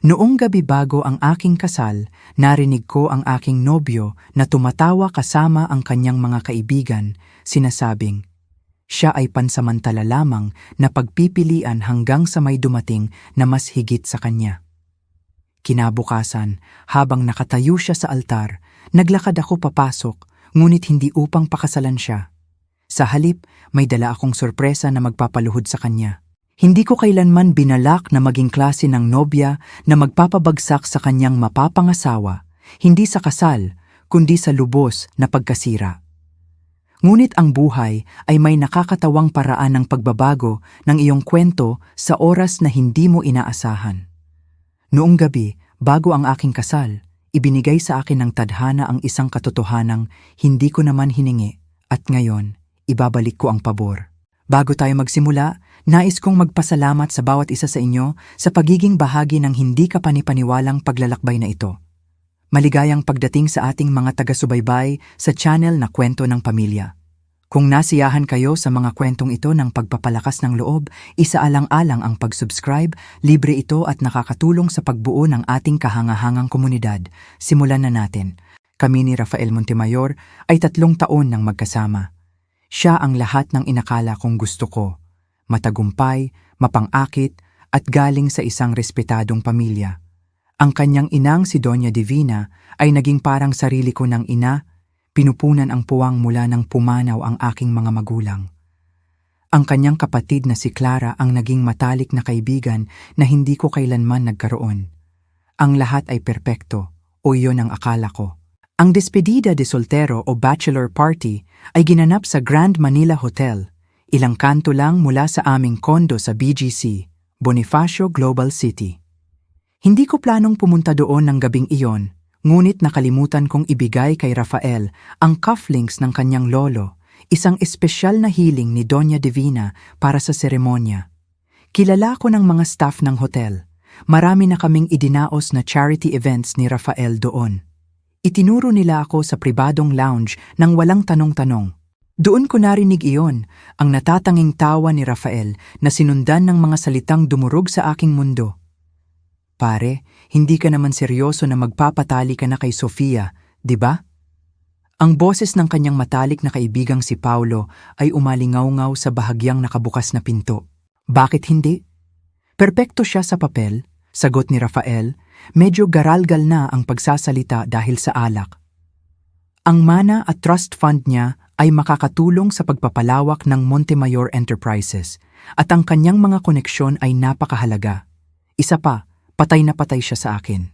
Noong gabi bago ang aking kasal, narinig ko ang aking nobyo na tumatawa kasama ang kanyang mga kaibigan, sinasabing, siya ay pansamantala lamang na pagpipilian hanggang sa may dumating na mas higit sa kanya. Kinabukasan, habang nakatayo siya sa altar, naglakad ako papasok, ngunit hindi upang pakasalan siya. Sa halip, may dala akong sorpresa na magpapaluhod sa kanya. Hindi ko kailanman binalak na maging klase ng nobya na magpapabagsak sa kanyang mapapangasawa, hindi sa kasal, kundi sa lubos na pagkasira. Ngunit ang buhay ay may nakakatawang paraan ng pagbabago ng iyong kwento sa oras na hindi mo inaasahan. Noong gabi, bago ang aking kasal, ibinigay sa akin ng tadhana ang isang katotohanang hindi ko naman hiningi at ngayon, ibabalik ko ang pabor. Bago tayo magsimula, nais kong magpasalamat sa bawat isa sa inyo sa pagiging bahagi ng hindi kapanipaniwalang paglalakbay na ito. Maligayang pagdating sa ating mga taga-subaybay sa channel na Kwento ng Pamilya. Kung nasiyahan kayo sa mga kwentong ito ng pagpapalakas ng loob, isaalang-alang ang pag-subscribe, libre ito at nakakatulong sa pagbuo ng ating kahangahangang komunidad. Simulan na natin. Kami ni Rafael Montemayor ay 3 taon nang magkasama. Siya ang lahat ng inakala kong gusto ko. Matagumpay, mapang-akit, at galing sa isang respetadong pamilya. Ang kanyang inang si Doña Divina ay naging parang sarili ko ng ina, pinupunan ang puwang mula ng pumanaw ang aking mga magulang. Ang kanyang kapatid na si Clara ang naging matalik na kaibigan na hindi ko kailanman nagkaroon. Ang lahat ay perpekto, o iyon ang akala ko. Ang despedida de soltero o bachelor party ay ginanap sa Grand Manila Hotel, ilang kanto lang mula sa aming kondo sa BGC, Bonifacio Global City. Hindi ko planong pumunta doon ng gabing iyon, ngunit nakalimutan kong ibigay kay Rafael ang cufflinks ng kanyang lolo, isang espesyal na hiling ni Doña Divina para sa seremonya. Kilala ko ng mga staff ng hotel. Marami na kaming idinaos na charity events ni Rafael doon. Itinuro nila ako sa pribadong lounge nang walang tanong-tanong. Doon ko narinig iyon, ang natatanging tawa ni Rafael na sinundan ng mga salitang dumurog sa aking mundo. Pare, hindi ka naman seryoso na magpapatali ka na kay Sofia, di ba? Ang boses ng kanyang matalik na kaibigang si Paulo ay umalingaw-ngaw sa bahagyang nakabukas na pinto. Bakit hindi? Perpekto siya sa papel, sagot ni Rafael. Medyo garalgal na ang pagsasalita dahil sa alak. Ang mana at trust fund niya ay makakatulong sa pagpapalawak ng Montemayor Enterprises at ang kanyang mga koneksyon ay napakahalaga. Isa pa, patay na patay siya sa akin.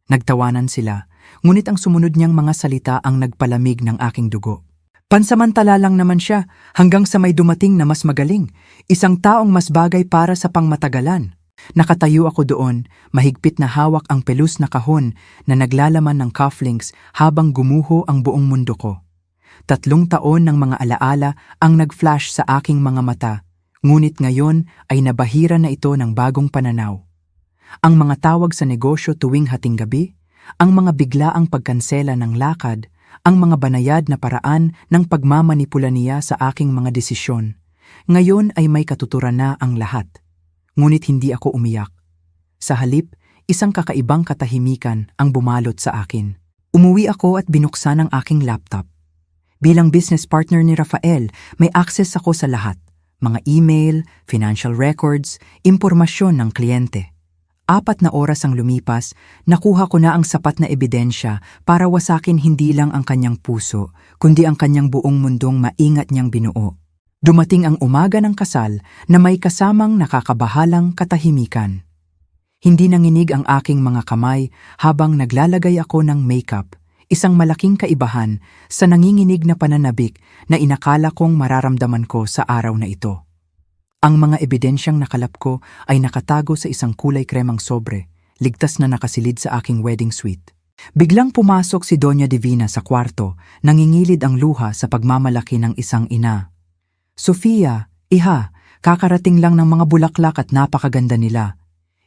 Nagtawanan sila, ngunit ang sumunod niyang mga salita ang nagpalamig ng aking dugo. Pansamantala lang naman siya hanggang sa may dumating na mas magaling, isang taong mas bagay para sa pangmatagalan. Nakatayo ako doon, mahigpit na hawak ang pelus na kahon na naglalaman ng cufflinks habang gumuho ang buong mundo ko. 3 taon ng mga alaala ang nag-flash sa aking mga mata, ngunit ngayon ay nabahira na ito ng bagong pananaw. Ang mga tawag sa negosyo tuwing hating gabi, ang mga biglaang pagkansela ng lakad, ang mga banayad na paraan ng pagmamanipula niya sa aking mga desisyon. Ngayon ay may katuturan na ang lahat. Ngunit hindi ako umiyak. Sa halip, isang kakaibang katahimikan ang bumalot sa akin. Umuwi ako at binuksan ang aking laptop. Bilang business partner ni Rafael, may access ako sa lahat. Mga email, financial records, impormasyon ng kliyente. 4 na oras ang lumipas, nakuha ko na ang sapat na ebidensya para wasakin hindi lang ang kanyang puso, kundi ang kanyang buong mundong maingat niyang binuo. Dumating ang umaga ng kasal na may kasamang nakakabahalang katahimikan. Hindi nanginig ang aking mga kamay habang naglalagay ako ng makeup, isang malaking kaibahan sa nanginginig na pananabik na inakala kong mararamdaman ko sa araw na ito. Ang mga ebidensyang nakalap ko ay nakatago sa isang kulay kremang sobre, ligtas na nakasilid sa aking wedding suite. Biglang pumasok si Doña Divina sa kwarto, nangingilid ang luha sa pagmamalaki ng isang ina. Sofia, iha, kakarating lang ng mga bulaklak at napakaganda nila.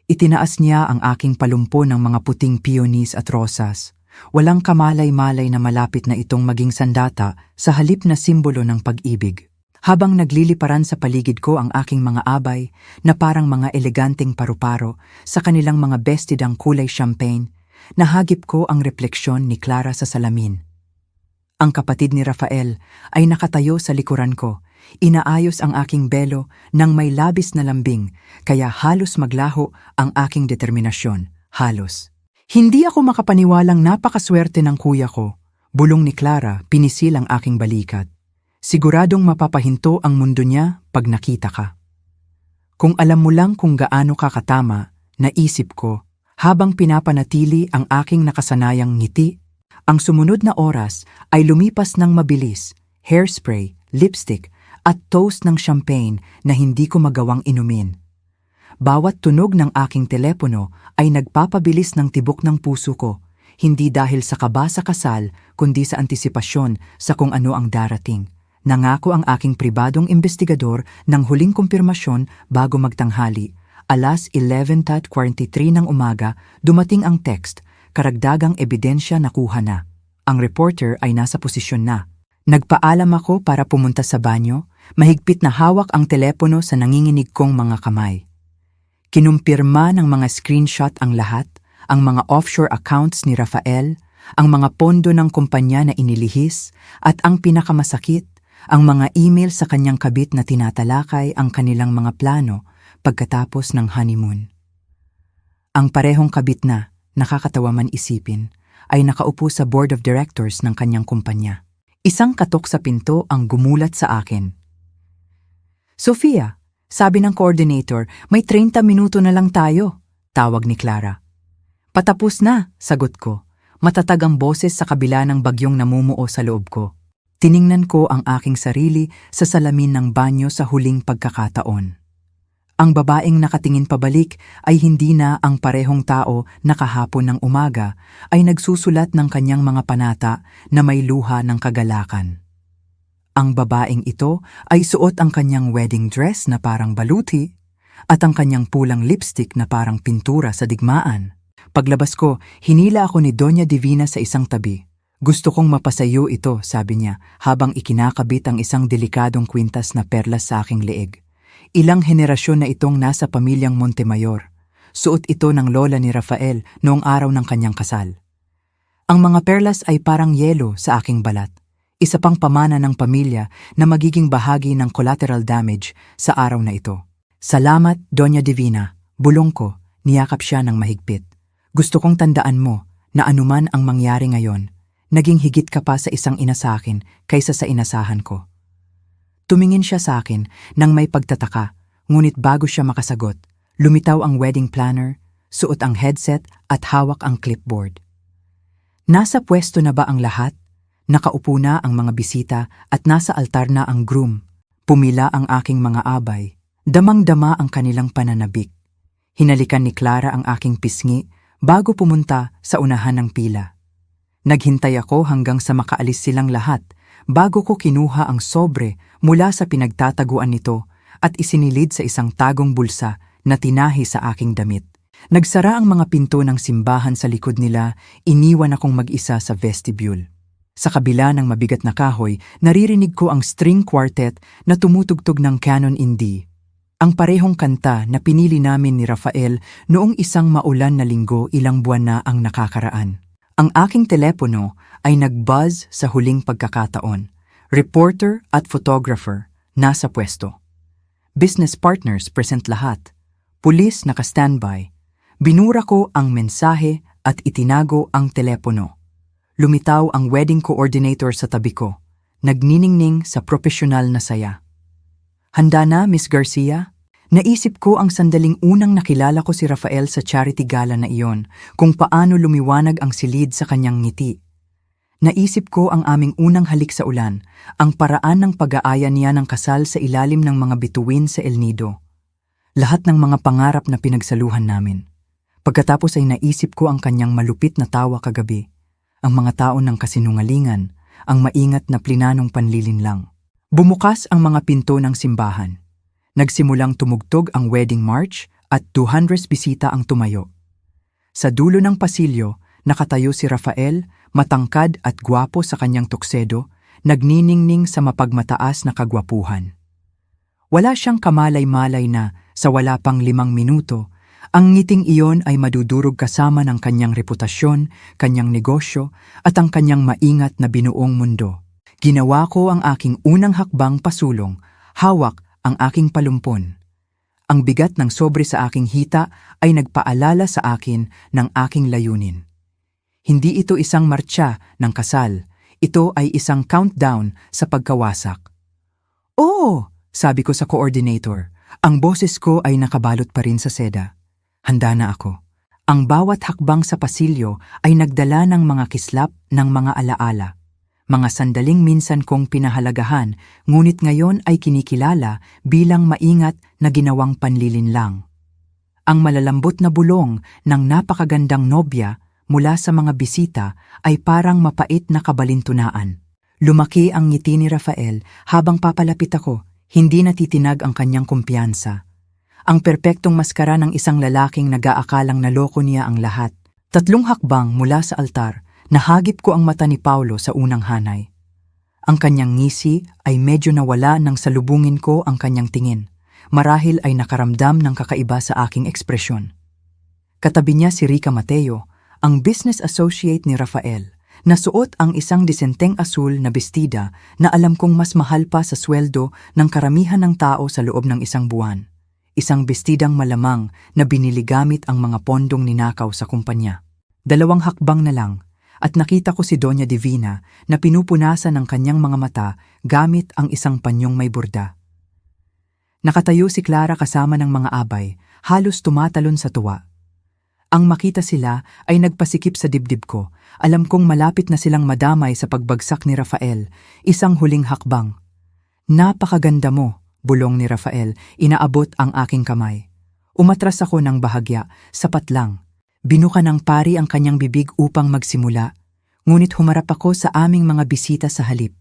Itinaas niya ang aking palumpo ng mga puting peonies at rosas. Walang kamalay-malay na malapit na itong maging sandata sa halip na simbolo ng pag-ibig. Habang nagliliparan sa paligid ko ang aking mga abay na parang mga eleganteng paru-paro sa kanilang mga bestidang kulay champagne, nahagip ko ang refleksyon ni Clara sa salamin. Ang kapatid ni Rafael ay nakatayo sa likuran ko. Inaayos ang aking belo nang may labis na lambing, kaya halos maglaho ang aking determinasyon. Halos. Hindi ako makapaniwalang napakaswerte ng kuya ko. Bulong ni Clara, pinisil ang aking balikat. Siguradong mapapahinto ang mundo niya pag nakita ka. Kung alam mo lang kung gaano ka katama, naisip ko, habang pinapanatili ang aking nakasanayang ngiti. Ang sumunod na oras ay lumipas ng mabilis, hairspray, lipstick, at toast ng champagne na hindi ko magawang inumin. Bawat tunog ng aking telepono ay nagpapabilis ng tibok ng puso ko, hindi dahil sa kaba sa kasal, kundi sa antisipasyon sa kung ano ang darating. Nangako ang aking pribadong investigador ng huling kumpirmasyon bago magtanghali. Alas 11:43 ng umaga, dumating ang text, karagdagang ebidensya nakuha na. Ang reporter ay nasa posisyon na. Nagpaalam ako para pumunta sa banyo, mahigpit na hawak ang telepono sa nanginginig kong mga kamay. Kinumpirma ng mga screenshot ang lahat, ang mga offshore accounts ni Rafael, ang mga pondo ng kumpanya na inilihis, at ang pinakamasakit, ang mga email sa kanyang kabit na tinatalakay ang kanilang mga plano pagkatapos ng honeymoon. Ang parehong kabit na, nakakatawa man isipin, ay nakaupo sa board of directors ng kanyang kumpanya. Isang katok sa pinto ang gumulat sa akin. "Sofia," sabi ng coordinator, "may 30 minuto na lang tayo," tawag ni Clara. "Patapos na," sagot ko. Matatag ang boses sa kabila ng bagyong namumuo sa loob ko. Tiningnan ko ang aking sarili sa salamin ng banyo sa huling pagkakataon. Ang babaeng nakatingin pabalik ay hindi na ang parehong tao na kahapon ng umaga ay nagsusulat ng kanyang mga panata na may luha ng kagalakan. Ang babaeng ito ay suot ang kanyang wedding dress na parang baluti at ang kanyang pulang lipstick na parang pintura sa digmaan. Paglabas ko, hinila ako ni Doña Divina sa isang tabi. "Gusto kong mapasayo ito," sabi niya, habang ikinakabit ang isang delikadong kwintas na perlas sa aking leeg. Ilang henerasyon na itong nasa pamilyang Montemayor. Suot ito ng lola ni Rafael noong araw ng kanyang kasal. Ang mga perlas ay parang yelo sa aking balat. Isa pang pamana ng pamilya na magiging bahagi ng collateral damage sa araw na ito. "Salamat, Doña Divina," bulong ko, niyakap siya ng mahigpit. "Gusto kong tandaan mo na anuman ang mangyari ngayon, naging higit ka pa sa isang ina sa akin kaysa sa inasahan ko." Tumingin siya sa akin nang may pagtataka, ngunit bago siya makasagot, lumitaw ang wedding planner, suot ang headset at hawak ang clipboard. Nasa pwesto na ba ang lahat? Nakaupo na ang mga bisita at nasa altar na ang groom. Pumila ang aking mga abay. Damang-dama ang kanilang pananabik. Hinalikan ni Clara ang aking pisngi bago pumunta sa unahan ng pila. Naghintay ako hanggang sa makaalis silang lahat bago ko kinuha ang sobre mula sa pinagtataguan nito at isinilid sa isang tagong bulsa na tinahi sa aking damit. Nagsara ang mga pinto ng simbahan sa likod nila, iniwan akong mag-isa sa vestibule. Sa kabila ng mabigat na kahoy, naririnig ko ang string quartet na tumutugtog ng Canon in D. Ang parehong kanta na pinili namin ni Rafael noong isang maulan na linggo ilang buwan na ang nakakaraan. Ang aking telepono ay nag-buzz sa huling pagkakataon. Reporter at photographer, nasa pwesto. Business partners present lahat. Pulis naka-standby. Binura ko ang mensahe at itinago ang telepono. Lumitaw ang wedding coordinator sa tabi ko, nagniningning sa profesional na saya. "Handa na, Miss Garcia?" Naisip ko ang sandaling unang nakilala ko si Rafael sa charity gala na iyon, kung paano lumiwanag ang silid sa kanyang ngiti. Naisip ko ang aming unang halik sa ulan, ang paraan ng pag-aaya niya ng kasal sa ilalim ng mga bituin sa El Nido. Lahat ng mga pangarap na pinagsaluhan namin. Pagkatapos ay naisip ko ang kanyang malupit na tawa kagabi, ang mga taon ng kasinungalingan, ang maingat na plinanong panlilinlang. Bumukas ang mga pinto ng simbahan. Nagsimulang tumugtog ang wedding march at 200 bisita ang tumayo. Sa dulo ng pasilyo, nakatayo si Rafael, matangkad at gwapo sa kanyang tuksedo, nagniningning sa mapagmataas na kagwapuhan. Wala siyang kamalay-malay na, sa wala pang 5 minuto, ang ngiting iyon ay madudurog kasama ng kanyang reputasyon, kanyang negosyo, at ang kanyang maingat na binuong mundo. Ginawa ko ang aking unang hakbang pasulong, hawak ang aking palumpon. Ang bigat ng sobre sa aking hita ay nagpaalala sa akin ng aking layunin. Hindi ito isang martsa ng kasal, ito ay isang countdown sa pagkawasak. Oo! Sabi ko sa coordinator, ang boses ko ay nakabalot pa rin sa seda. Handa na ako. Ang bawat hakbang sa pasilyo ay nagdala ng mga kislap ng mga alaala. Mga sandaling minsan kong pinahalagahan, ngunit ngayon ay kinikilala bilang maingat na ginawang panlilinlang. Ang malalambot na bulong ng napakagandang nobya mula sa mga bisita ay parang mapait na kabalintunaan. Lumaki ang ngiti ni Rafael habang papalapit ako. Hindi natitinag ang kanyang kumpiyansa. Ang perpektong maskara ng isang lalaking nag-aakalang naloko niya ang lahat. 3 hakbang mula sa altar, nahagip ko ang mata ni Paulo sa unang hanay. Ang kanyang ngisi ay medyo nawala nang salubungin ko ang kanyang tingin. Marahil ay nakaramdam ng kakaiba sa aking ekspresyon. Katabi niya si Rica Mateo, ang business associate ni Rafael. Nasuot ang isang disenteng asul na bestida na alam kong mas mahal pa sa sweldo ng karamihan ng tao sa loob ng isang buwan. Isang bestidang malamang na binili gamit ang mga pondong ninakaw sa kumpanya. 2 hakbang na lang at nakita ko si Doña Divina na pinupunasan ng kanyang mga mata gamit ang isang panyong may burda. Nakatayo si Clara kasama ng mga abay, halos tumatalon sa tuwa. Ang makita sila ay nagpasikip sa dibdib ko. Alam kong malapit na silang madamay sa pagbagsak ni Rafael, isang huling hakbang. Napakaganda mo, bulong ni Rafael, inaabot ang aking kamay. Umatras ako ng bahagya, sapat lang. Binuka ng pari ang kanyang bibig upang magsimula, ngunit humarap ako sa aming mga bisita sa halip.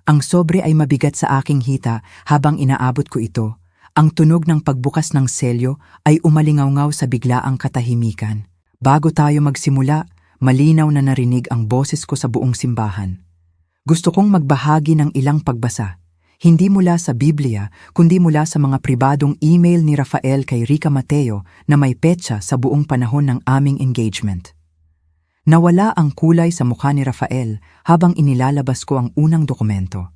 Ang sobre ay mabigat sa aking hita habang inaabot ko ito. Ang tunog ng pagbukas ng selyo ay umalingaw-ngaw sa biglaang katahimikan. Bago tayo magsimula, malinaw na narinig ang boses ko sa buong simbahan. Gusto kong magbahagi ng ilang pagbasa, hindi mula sa Biblia, kundi mula sa mga pribadong email ni Rafael kay Rica Mateo na may petsa sa buong panahon ng aming engagement. Nawala ang kulay sa mukha ni Rafael habang inilalabas ko ang unang dokumento.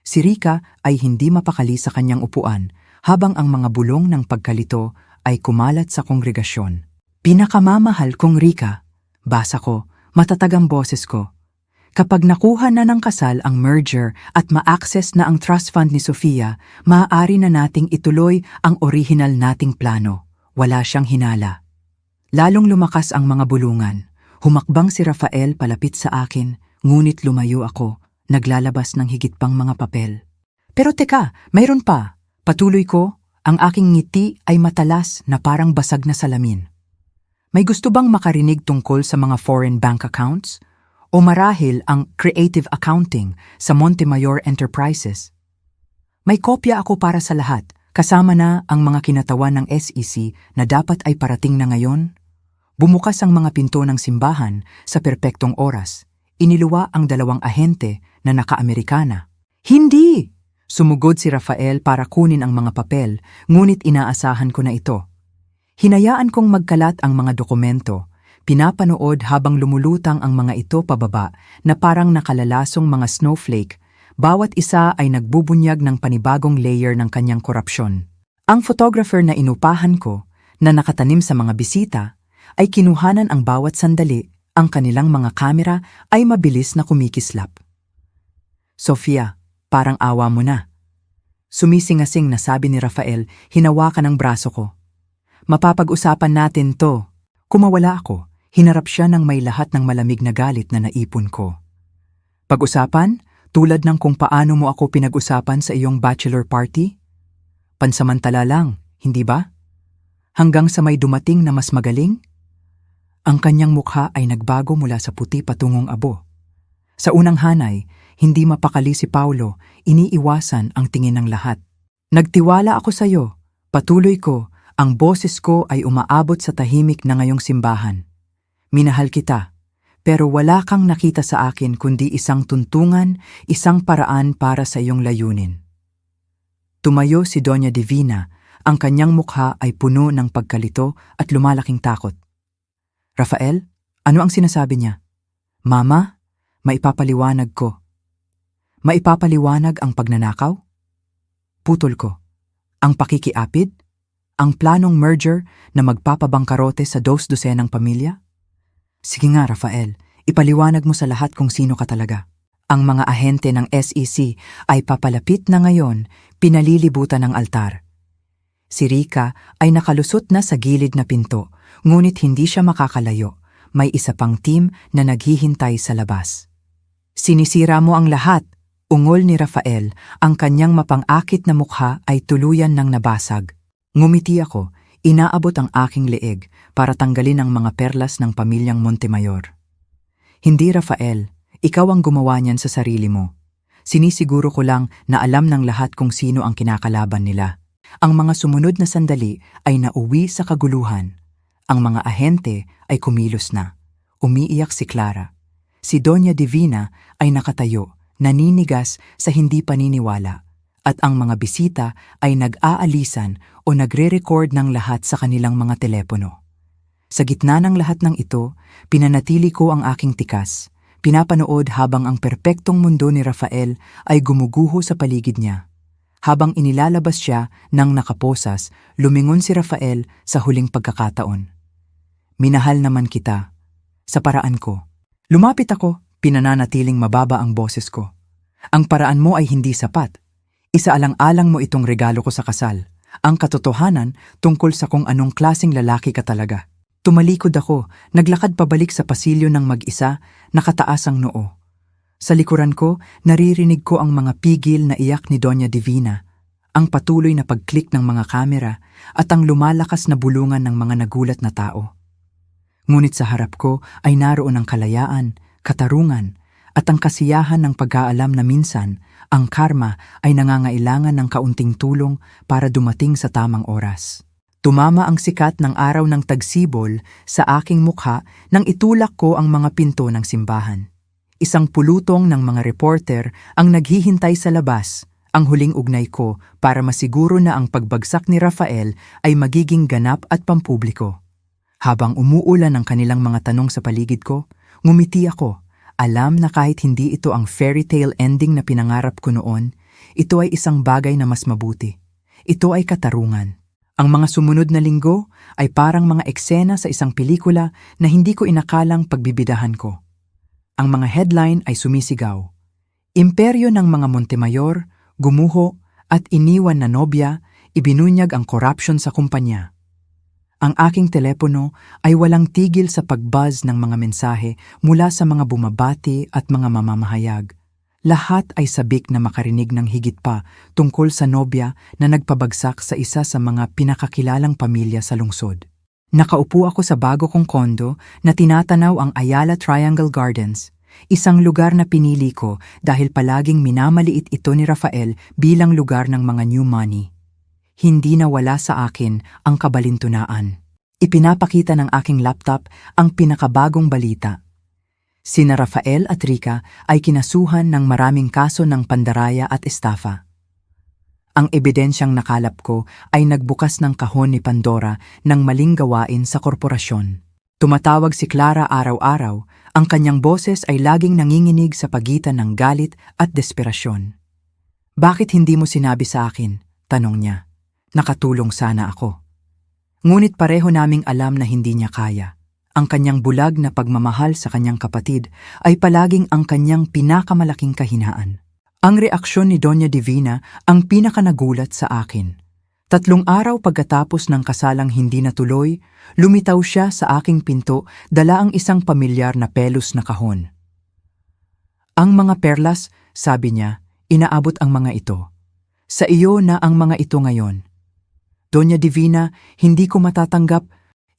Si Rica ay hindi mapakali sa kanyang upuan, habang ang mga bulong ng pagkalito ay kumalat sa kongregasyon. Pinakamamahal kong Rica, basa ko, matatag ang boses ko. Kapag nakuha na ng kasal ang merger at ma-access na ang trust fund ni Sofia, maaari na nating ituloy ang original nating plano. Wala siyang hinala. Lalong lumakas ang mga bulungan. Humakbang si Rafael palapit sa akin, ngunit lumayo ako, naglalabas ng higit pang mga papel. Pero teka, mayroon pa. Patuloy ko, ang aking ngiti ay matalas na parang basag na salamin. May gusto bang makarinig tungkol sa mga foreign bank accounts? O marahil ang creative accounting sa Montemayor Enterprises? May kopya ako para sa lahat, kasama na ang mga kinatawan ng SEC na dapat ay parating na ngayon. Bumukas ang mga pinto ng simbahan sa perpektong oras. Iniluwa ang 2 ahente na naka-Amerikana. Hindi! Sumugod si Rafael para kunin ang mga papel, ngunit inaasahan ko na ito. Hinayaan kong magkalat ang mga dokumento, pinapanood habang lumulutang ang mga ito pababa na parang nakalalasong mga snowflake, bawat isa ay nagbubunyag ng panibagong layer ng kanyang korupsyon. Ang photographer na inupahan ko, na nakatanim sa mga bisita, ay kinuhanan ang bawat sandali, ang kanilang mga kamera ay mabilis na kumikislap. Sofia, parang awa mo na. Sumisingasing na sabi ni Rafael, hinawakan ang braso ko. Mapapag-usapan natin to. Kumawala ako, hinarap siya ng may lahat ng malamig na galit na naipon ko. Pag-usapan? Tulad ng kung paano mo ako pinag-usapan sa iyong bachelor party? Pansamantala lang, hindi ba? Hanggang sa may dumating na mas magaling? Ang kanyang mukha ay nagbago mula sa puti patungong abo. Sa unang hanay, hindi mapakali si Paulo, iniiwasan ang tingin ng lahat. Nagtiwala ako sa iyo, patuloy ko, ang boses ko ay umaabot sa tahimik na ngayong simbahan. Minahal kita, pero wala kang nakita sa akin kundi isang tuntungan, isang paraan para sa iyong layunin. Tumayo si Doña Divina, ang kanyang mukha ay puno ng pagkalito at lumalaking takot. Rafael, ano ang sinasabi niya? Mama, maipapaliwanag ko. Maipapaliwanag ang pagnanakaw? Putol ko. Ang pakikiapid? Ang planong merger na magpapabangkarote sa 2 dosenang pamilya? Sige nga, Rafael, ipaliwanag mo sa lahat kung sino ka talaga. Ang mga ahente ng SEC ay papalapit na ngayon, pinalilibutan ng altar. Si Rica ay nakalusot na sa gilid na pinto, ngunit hindi siya makakalayo. May isa pang team na naghihintay sa labas. Sinisira mo ang lahat, ungol ni Rafael, ang kanyang mapang-akit na mukha ay tuluyan ng nabasag. Ngumiti ako, inaabot ang aking leeg para tanggalin ang mga perlas ng pamilyang Montemayor. Hindi, Rafael, ikaw ang gumawa niyan sa sarili mo. Sinisiguro ko lang na alam ng lahat kung sino ang kinakalaban nila. Ang mga sumunod na sandali ay nauwi sa kaguluhan. Ang mga ahente ay kumilos na. Umiiyak si Clara. Si Doña Divina ay nakatayo, naninigas sa hindi paniniwala. At ang mga bisita ay nag-aalisan o nagre-record ng lahat sa kanilang mga telepono. Sa gitna ng lahat ng ito, pinanatili ko ang aking tikas. Pinapanood habang ang perpektong mundo ni Rafael ay gumuguho sa paligid niya. Habang inilalabas siya ng nakaposas, lumingon si Rafael sa huling pagkakataon. Minahal naman kita. Sa paraan ko. Lumapit ako, pinananatiling mababa ang boses ko. Ang paraan mo ay hindi sapat. Isaalang-alang mo itong regalo ko sa kasal. Ang katotohanan tungkol sa kung anong klaseng lalaki ka talaga. Tumalikod ako, naglakad pabalik sa pasilyo ng mag-isa, nakataas ang noo. Sa likuran ko, naririnig ko ang mga pigil na iyak ni Doña Divina, ang patuloy na pag-click ng mga kamera at ang lumalakas na bulungan ng mga nagulat na tao. Ngunit sa harap ko ay naroon ang kalayaan, katarungan, at ang kasiyahan ng pag-aalam na minsan, ang karma ay nangangailangan ng kaunting tulong para dumating sa tamang oras. Tumama ang sikat ng araw ng tagsibol sa aking mukha nang itulak ko ang mga pinto ng simbahan. Isang pulutong ng mga reporter ang naghihintay sa labas, ang huling ugnay ko para masiguro na ang pagbagsak ni Rafael ay magiging ganap at pampubliko. Habang umuulan ang kanilang mga tanong sa paligid ko, ngumiti ako. Alam na kahit hindi ito ang fairy tale ending na pinangarap ko noon, ito ay isang bagay na mas mabuti. Ito ay katarungan. Ang mga sumunod na linggo ay parang mga eksena sa isang pelikula na hindi ko inakalang pagbibidahan ko. Ang mga headline ay sumisigaw. Imperyo ng mga Montemayor, gumuho at iniwan na nobya, ibinunyag ang korupsyon sa kumpanya. Ang aking telepono ay walang tigil sa pag-buzz ng mga mensahe mula sa mga bumabati at mga mamamahayag. Lahat ay sabik na makarinig ng higit pa tungkol sa nobya na nagpabagsak sa isa sa mga pinakakilalang pamilya sa lungsod. Nakaupo ako sa bago kong kondo na tinatanaw ang Ayala Triangle Gardens, isang lugar na pinili ko dahil palaging minamaliit ito ni Rafael bilang lugar ng mga new money. Hindi nawala sa akin ang kabalintunaan. Ipinapakita ng aking laptop ang pinakabagong balita. Sina Rafael at Rica ay kinasuhan ng maraming kaso ng pandaraya at estafa. Ang ebidensyang nakalap ko ay nagbukas ng kahon ni Pandora ng maling gawain sa korporasyon. Tumatawag si Clara araw-araw, ang kanyang boses ay laging nanginginig sa pagitan ng galit at desperasyon. Bakit hindi mo sinabi sa akin? Tanong niya. Nakatulong sana ako. Ngunit pareho naming alam na hindi niya kaya. Ang kanyang bulag na pagmamahal sa kanyang kapatid ay palaging ang kanyang pinakamalaking kahinaan. Ang reaksyon ni Doña Divina ang pinakanagulat sa akin. 3 araw pagkatapos ng kasalang hindi natuloy, lumitaw siya sa aking pinto dala ang isang pamilyar na pelos na kahon. Ang mga perlas, sabi niya, inaabot ang mga ito. Sa iyo na ang mga ito ngayon. Doña Divina, hindi ko matatanggap.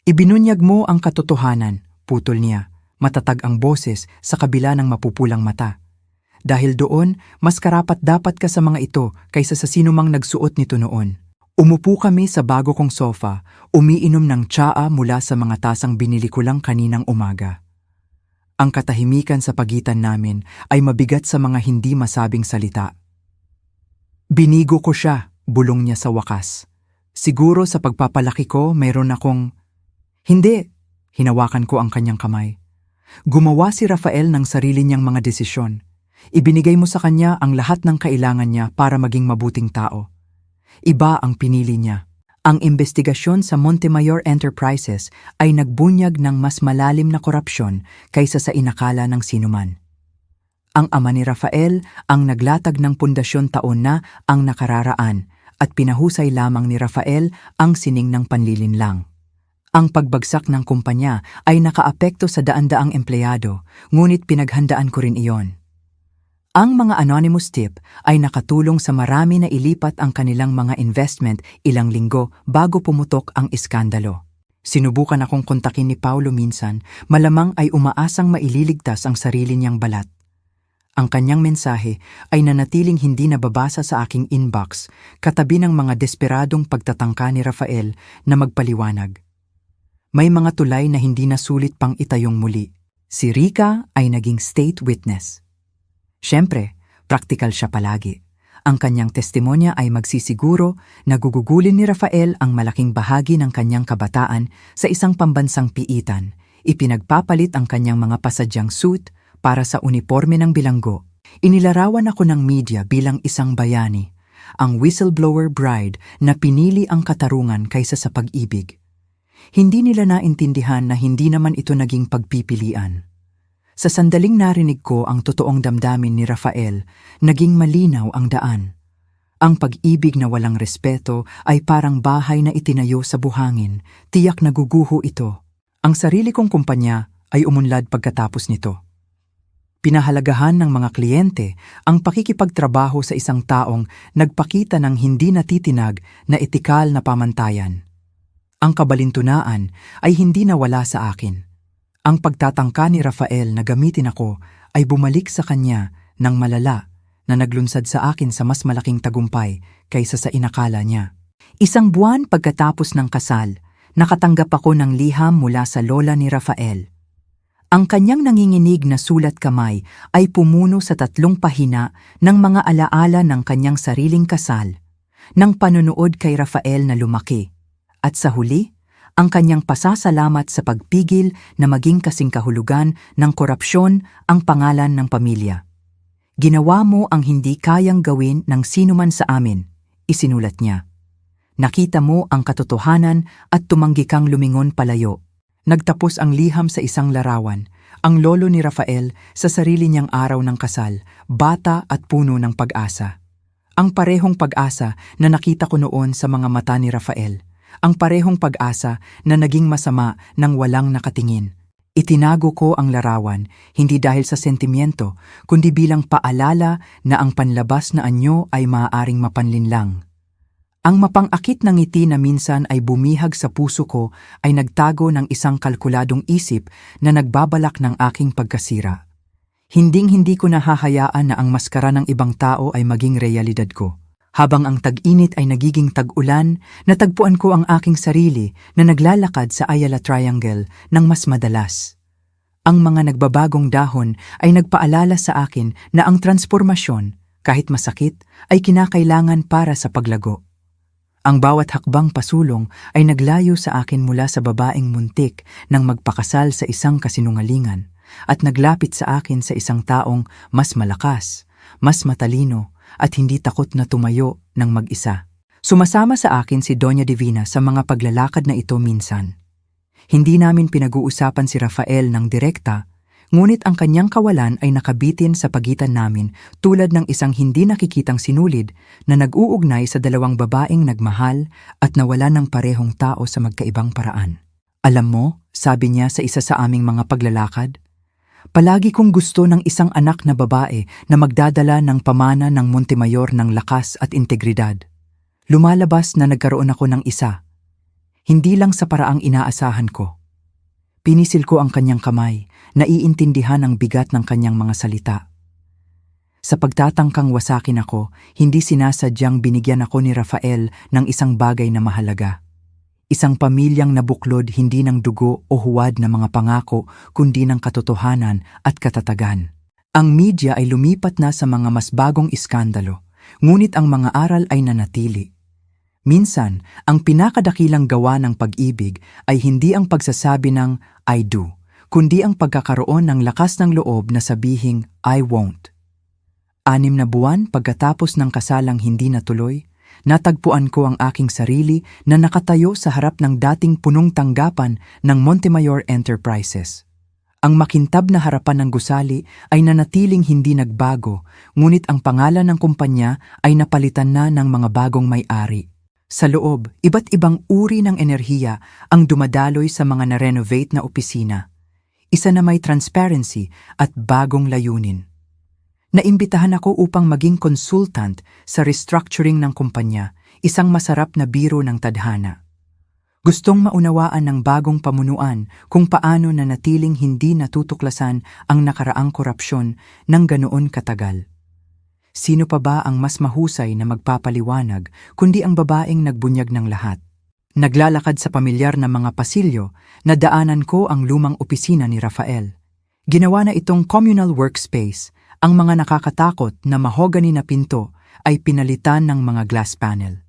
Ibinunyag mo ang katotohanan, putol niya. Matatag ang boses sa kabila ng mapupulang mata. Dahil doon, mas karapat-dapat ka sa mga ito kaysa sa sinumang nagsuot nito noon. Umupo kami sa bago kong sofa, umiinom ng tsaa mula sa mga tasang binili ko lang kaninang umaga. Ang katahimikan sa pagitan namin ay mabigat sa mga hindi masabing salita. Binigo ko siya, bulong niya sa wakas. Siguro sa pagpapalaki ko mayroon akong... Hindi, hinawakan ko ang kanyang kamay. Gumawa si Rafael ng sarili niyang mga desisyon. Ibinigay mo sa kanya ang lahat ng kailangan niya para maging mabuting tao. Iba ang pinili niya. Ang investigasyon sa Montemayor Enterprises ay nagbunyag ng mas malalim na korupsyon kaysa sa inakala ng sinuman. Ang ama ni Rafael ang naglatag ng pundasyon taon na ang nakararaan at pinahusay lamang ni Rafael ang sining ng panlilinlang. Ang pagbagsak ng kumpanya ay nakaapekto sa daan-daang empleyado, ngunit pinaghandaan ko rin iyon. Ang mga anonymous tip ay nakatulong sa marami na ilipat ang kanilang mga investment ilang linggo bago pumutok ang iskandalo. Sinubukan akong kontakin ni Paulo minsan, malamang ay umaasang maililigtas ang sarili niyang balat. Ang kanyang mensahe ay nanatiling hindi nababasa sa aking inbox, katabi ng mga desperadong pagtatangka ni Rafael na magpaliwanag. May mga tulay na hindi nasulit pang itayong muli. Si Rica ay naging state witness. Siyempre, praktikal siya palagi. Ang kanyang testimonya ay magsisiguro na gugugulin ni Rafael ang malaking bahagi ng kanyang kabataan sa isang pambansang piitan. Ipinagpapalit ang kanyang mga pasadyang suit para sa uniforme ng bilanggo. Inilarawan ako ng media bilang isang bayani, ang whistleblower bride na pinili ang katarungan kaysa sa pag-ibig. Hindi nila naintindihan na hindi naman ito naging pagpipilian. Sa sandaling narinig ko ang totoong damdamin ni Rafael, naging malinaw ang daan. Ang pag-ibig na walang respeto ay parang bahay na itinayo sa buhangin, tiyak na guguho ito. Ang sarili kong kumpanya ay umunlad pagkatapos nito. Pinahalagahan ng mga kliyente ang pakikipagtrabaho sa isang taong nagpakita ng hindi natitinag na etikal na pamantayan. Ang kabalintunaan ay hindi nawala sa akin. Ang pagtatangka ni Rafael na gamitin ako ay bumalik sa kanya ng malala na naglunsad sa akin sa mas malaking tagumpay kaysa sa inakala niya. Isang buwan pagkatapos ng kasal, nakatanggap ako ng liham mula sa lola ni Rafael. Ang kanyang nanginginig na sulat kamay ay pumuno sa 3 pahina ng mga alaala ng kanyang sariling kasal, ng panonood kay Rafael na lumaki, at sa huli, ang kanyang pasasalamat sa pagpigil na maging kasing kahulugan ng korupsyon ang pangalan ng pamilya. Ginawa mo ang hindi kayang gawin ng sinuman sa amin, isinulat niya. Nakita mo ang katotohanan at tumanggi kang lumingon palayo. Nagtapos ang liham sa isang larawan, ang lolo ni Rafael sa sarili niyang araw ng kasal, bata at puno ng pag-asa. Ang parehong pag-asa na nakita ko noon sa mga mata ni Rafael. Ang parehong pag-asa na naging masama nang walang nakatingin. Itinago ko ang larawan, hindi dahil sa sentimiento, kundi bilang paalala na ang panlabas na anyo ay maaaring mapanlinlang. Ang mapang-akit na ngiti na minsan ay bumihag sa puso ko ay nagtago ng isang kalkuladong isip na nagbabalak ng aking pagkasira. Hinding-hindi ko nahahayaan na ang maskara ng ibang tao ay maging realidad ko. Habang ang tag-init ay nagiging tag-ulan, natagpuan ko ang aking sarili na naglalakad sa Ayala Triangle ng mas madalas. Ang mga nagbabagong dahon ay nagpaalala sa akin na ang transformasyon, kahit masakit, ay kinakailangan para sa paglago. Ang bawat hakbang pasulong ay naglayo sa akin mula sa babaeng muntik nang magpakasal sa isang kasinungalingan at naglapit sa akin sa isang taong mas malakas, mas matalino, at hindi takot na tumayo ng mag-isa. Sumasama sa akin si Doña Divina sa mga paglalakad na ito minsan. Hindi namin pinag-uusapan si Rafael ng direkta, ngunit ang kanyang kawalan ay nakabitin sa pagitan namin tulad ng isang hindi nakikitang sinulid na nag-uugnay sa 2 babaeng nagmahal at nawala ng parehong tao sa magkaibang paraan. Alam mo, sabi niya sa isa sa aming mga paglalakad, palagi kong gusto ng isang anak na babae na magdadala ng pamana ng Montemayor ng lakas at integridad. Lumalabas na nagkaroon ako ng isa. Hindi lang sa paraang inaasahan ko. Pinisil ko ang kanyang kamay, naiintindihan ang bigat ng kanyang mga salita. Sa pagtatangkang wasakin ako, hindi sinasadyang binigyan ako ni Rafael ng isang bagay na mahalaga. Isang pamilyang nabuklod hindi ng dugo o huwad na mga pangako kundi ng katotohanan at katatagan. Ang media ay lumipat na sa mga mas bagong iskandalo, ngunit ang mga aral ay nanatili. Minsan, ang pinakadakilang gawa ng pag-ibig ay hindi ang pagsasabi ng I do, kundi ang pagkakaroon ng lakas ng loob na sabihing I won't. 6 na buwan pagkatapos ng kasalang hindi natuloy, natagpuan ko ang aking sarili na nakatayo sa harap ng dating punong tanggapan ng Montemayor Enterprises. Ang makintab na harapan ng gusali ay nanatiling hindi nagbago, ngunit ang pangalan ng kumpanya ay napalitan na ng mga bagong may-ari. Sa loob, iba't ibang uri ng enerhiya ang dumadaloy sa mga na-renovate na opisina. Isa na may transparency at bagong layunin. Naimbitahan ako upang maging consultant sa restructuring ng kumpanya, isang masarap na biro ng tadhana. Gustong maunawaan ng bagong pamunuan kung paano nanatiling hindi natutuklasan ang nakaraang korupsyon ng ganoon katagal. Sino pa ba ang mas mahusay na magpapaliwanag kundi ang babaeng nagbunyag ng lahat? Naglalakad sa pamilyar na mga pasilyo, nadaanan ko ang lumang opisina ni Rafael. Ginawa na itong communal workspace. Ang mga nakakatakot na mahogany na pinto ay pinalitan ng mga glass panel.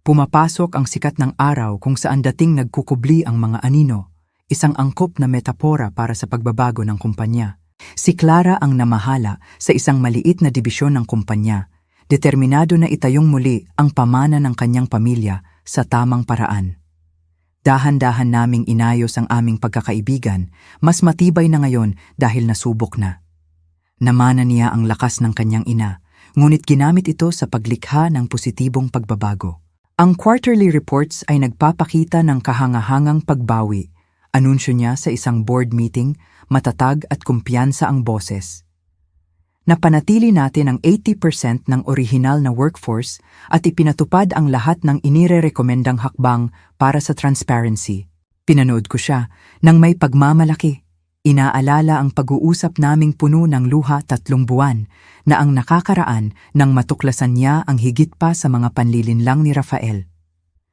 Pumapasok ang sikat ng araw kung saan dating nagkukubli ang mga anino, isang angkop na metapora para sa pagbabago ng kumpanya. Si Clara ang namahala sa isang maliit na dibisyon ng kumpanya, determinado na itayong muli ang pamana ng kanyang pamilya sa tamang paraan. Dahan-dahan naming inayos ang aming pagkakaibigan, mas matibay na ngayon dahil nasubok na. Namana niya ang lakas ng kanyang ina, ngunit ginamit ito sa paglikha ng positibong pagbabago. Ang quarterly reports ay nagpapakita ng kahangahangang pagbawi. Anunsyo niya sa isang board meeting, matatag at kumpiyansa ang boses. Napanatili natin ang 80% ng orihinal na workforce at ipinatupad ang lahat ng inirerekomendang hakbang para sa transparency. Pinanood ko siya nang may pagmamalaki. Inaalala ang pag-uusap naming puno ng luha 3 buwan na ang nakakaraan nang matuklasan niya ang higit pa sa mga panlilinlang ni Rafael.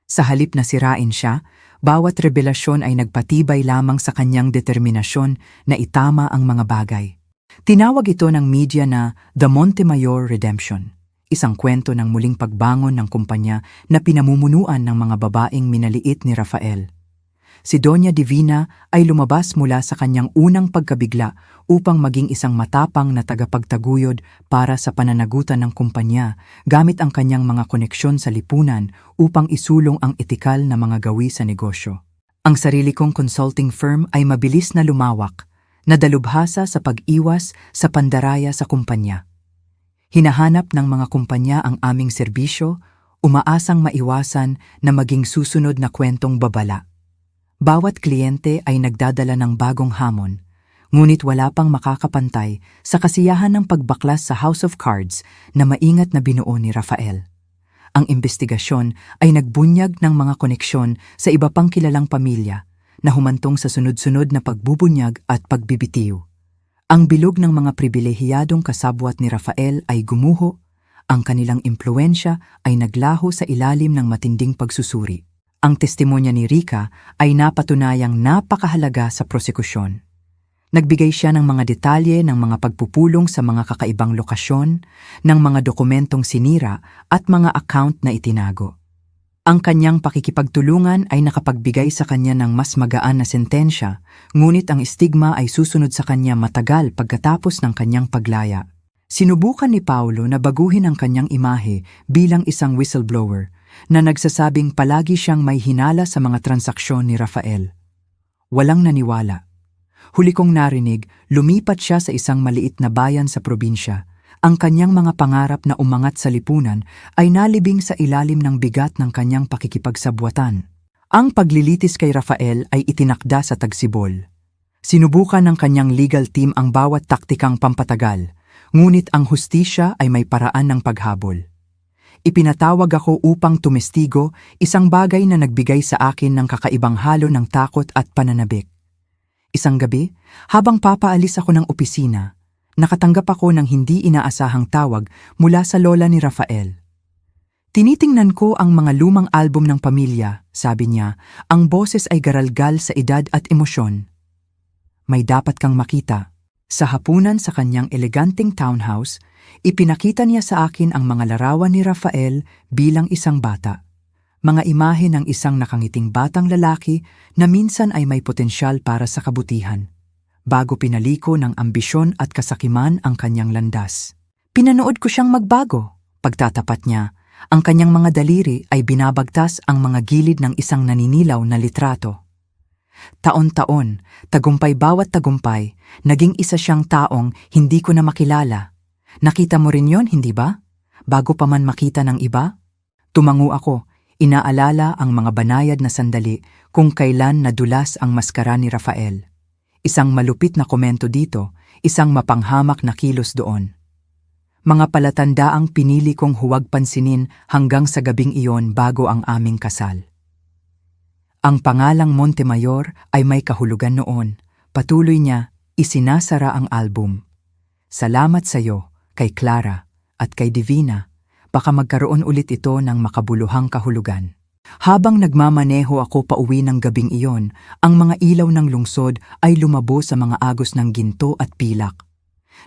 Sa halip na sirain siya, bawat revelasyon ay nagpatibay lamang sa kanyang determinasyon na itama ang mga bagay. Tinawag ito ng media na The Montemayor Redemption, isang kwento ng muling pagbangon ng kumpanya na pinamumunuan ng mga babaeng minaliit ni Rafael. Si Doña Divina ay lumabas mula sa kanyang unang pagkabigla upang maging isang matapang na tagapagtaguyod para sa pananagutan ng kumpanya gamit ang kanyang mga koneksyon sa lipunan upang isulong ang etikal na mga gawi sa negosyo. Ang sarili kong consulting firm ay mabilis na lumawak, nadalubhasa sa pag-iwas sa pandaraya sa kumpanya. Hinahanap ng mga kumpanya ang aming serbisyo, umaasang maiwasan na maging susunod na kwentong babala. Bawat kliyente ay nagdadala ng bagong hamon, ngunit wala pang makakapantay sa kasiyahan ng pagbaklas sa House of Cards na maingat na binuo ni Rafael. Ang investigasyon ay nagbunyag ng mga koneksyon sa iba pang kilalang pamilya na humantong sa sunod-sunod na pagbubunyag at pagbibitiw. Ang bilog ng mga pribilehiyadong kasabwat ni Rafael ay gumuho, ang kanilang impluensya ay naglaho sa ilalim ng matinding pagsusuri. Ang testimonya ni Rica ay napatunayang napakahalaga sa prosekusyon. Nagbigay siya ng mga detalye ng mga pagpupulong sa mga kakaibang lokasyon, ng mga dokumentong sinira at mga account na itinago. Ang kanyang pakikipagtulungan ay nakapagbigay sa kanya ng mas magaan na sentensya, ngunit ang stigma ay susunod sa kanya matagal pagkatapos ng kanyang paglaya. Sinubukan ni Paulo na baguhin ang kanyang imahe bilang isang whistleblower, na nagsasabing palagi siyang may hinala sa mga transaksyon ni Rafael. Walang naniwala. Huli kong narinig, lumipat siya sa isang maliit na bayan sa probinsya. Ang kanyang mga pangarap na umangat sa lipunan ay nalibing sa ilalim ng bigat ng kanyang pakikipagsabwatan. Ang paglilitis kay Rafael ay itinakda sa tagsibol. Sinubukan ng kanyang legal team ang bawat taktikang pampatagal, ngunit ang hustisya ay may paraan ng paghabol. Ipinatawag ako upang tumestigo, isang bagay na nagbigay sa akin ng kakaibang halo ng takot at pananabik. Isang gabi, habang papaalis ako ng opisina, nakatanggap ako ng hindi inaasahang tawag mula sa lola ni Rafael. Tinitingnan ko ang mga lumang album ng pamilya, sabi niya, ang boses ay garalgal sa edad at emosyon. May dapat kang makita. Sa hapunan sa kanyang eleganteng townhouse, ipinakita niya sa akin ang mga larawan ni Rafael bilang isang bata. Mga imahe ng isang nakangiting batang lalaki na minsan ay may potensyal para sa kabutihan. Bago pinaliko ng ambisyon at kasakiman ang kanyang landas. Pinanood ko siyang magbago. Pagtatapat niya, ang kanyang mga daliri ay binabagtas ang mga gilid ng isang naninilaw na litrato. Taon-taon, tagumpay bawat tagumpay, naging isa siyang taong hindi ko na makilala. Nakita mo rin yon, hindi ba? Bago pa man makita ng iba? Tumango ako, inaalala ang mga banayad na sandali kung kailan nadulas ang maskara ni Rafael. Isang malupit na komento dito, isang mapanghamak na kilos doon. Mga palatandaang pinili kong huwag pansinin hanggang sa gabing iyon bago ang aming kasal. Ang pangalang Montemayor ay may kahulugan noon. Patuloy niya, isinasara ang album. Salamat sa iyo, kay Clara, at kay Divina. Baka magkaroon ulit ito ng makabuluhang kahulugan. Habang nagmamaneho ako pauwi ng gabing iyon, ang mga ilaw ng lungsod ay lumabo sa mga agos ng ginto at pilak.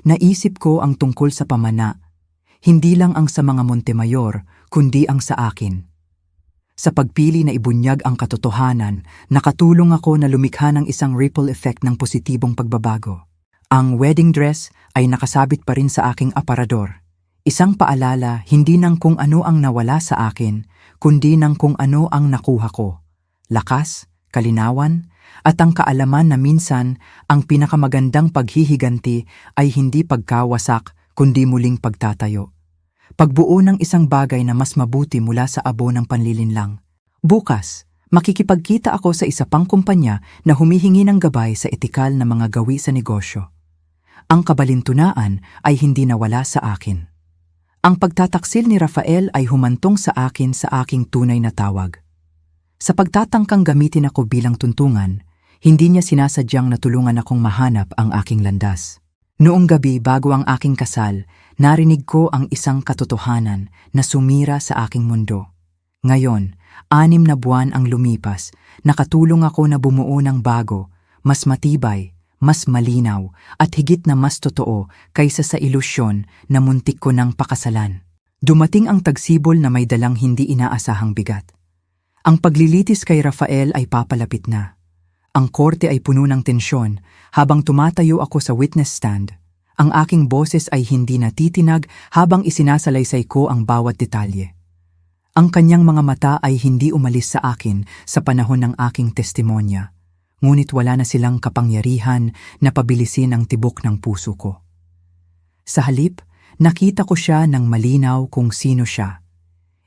Naisip ko ang tungkol sa pamana, hindi lang ang sa mga Montemayor, kundi ang sa akin. Sa pagpili na ibunyag ang katotohanan, nakatulong ako na lumikha ng isang ripple effect ng positibong pagbabago. Ang wedding dress ay nakasabit pa rin sa aking aparador. Isang paalala hindi ng kung ano ang nawala sa akin, kundi ng kung ano ang nakuha ko. Lakas, kalinawan, at ang kaalaman na minsan ang pinakamagandang paghihiganti ay hindi pagkawasak kundi muling pagtatayo. Pagbuo ng isang bagay na mas mabuti mula sa abo ng panlilinlang. Bukas, makikipagkita ako sa isa pang kumpanya na humihingi ng gabay sa etikal na mga gawi sa negosyo. Ang kabalintunaan ay hindi nawala sa akin. Ang pagtataksil ni Rafael ay humantong sa akin sa aking tunay na tawag. Sa pagtatangkang gamitin ako bilang tuntungan, hindi niya sinasadyang natulungan akong mahanap ang aking landas. Noong gabi bago ang aking kasal, narinig ko ang isang katotohanan na sumira sa aking mundo. Ngayon, 6 na buwan ang lumipas, nakatulong ako na bumuo ng bago, mas matibay, mas malinaw, at higit na mas totoo kaysa sa ilusyon na muntik ko ng pakasalan. Dumating ang tagsibol na may dalang hindi inaasahang bigat. Ang paglilitis kay Rafael ay papalapit na. Ang korte ay puno ng tensyon habang tumatayo ako sa witness stand. Ang aking boses ay hindi natitinag habang isinasalaysay ko ang bawat detalye. Ang kanyang mga mata ay hindi umalis sa akin sa panahon ng aking testimonya. Ngunit wala na silang kapangyarihan na pabilisin ang tibok ng puso ko. Sa halip, nakita ko siya ng malinaw kung sino siya.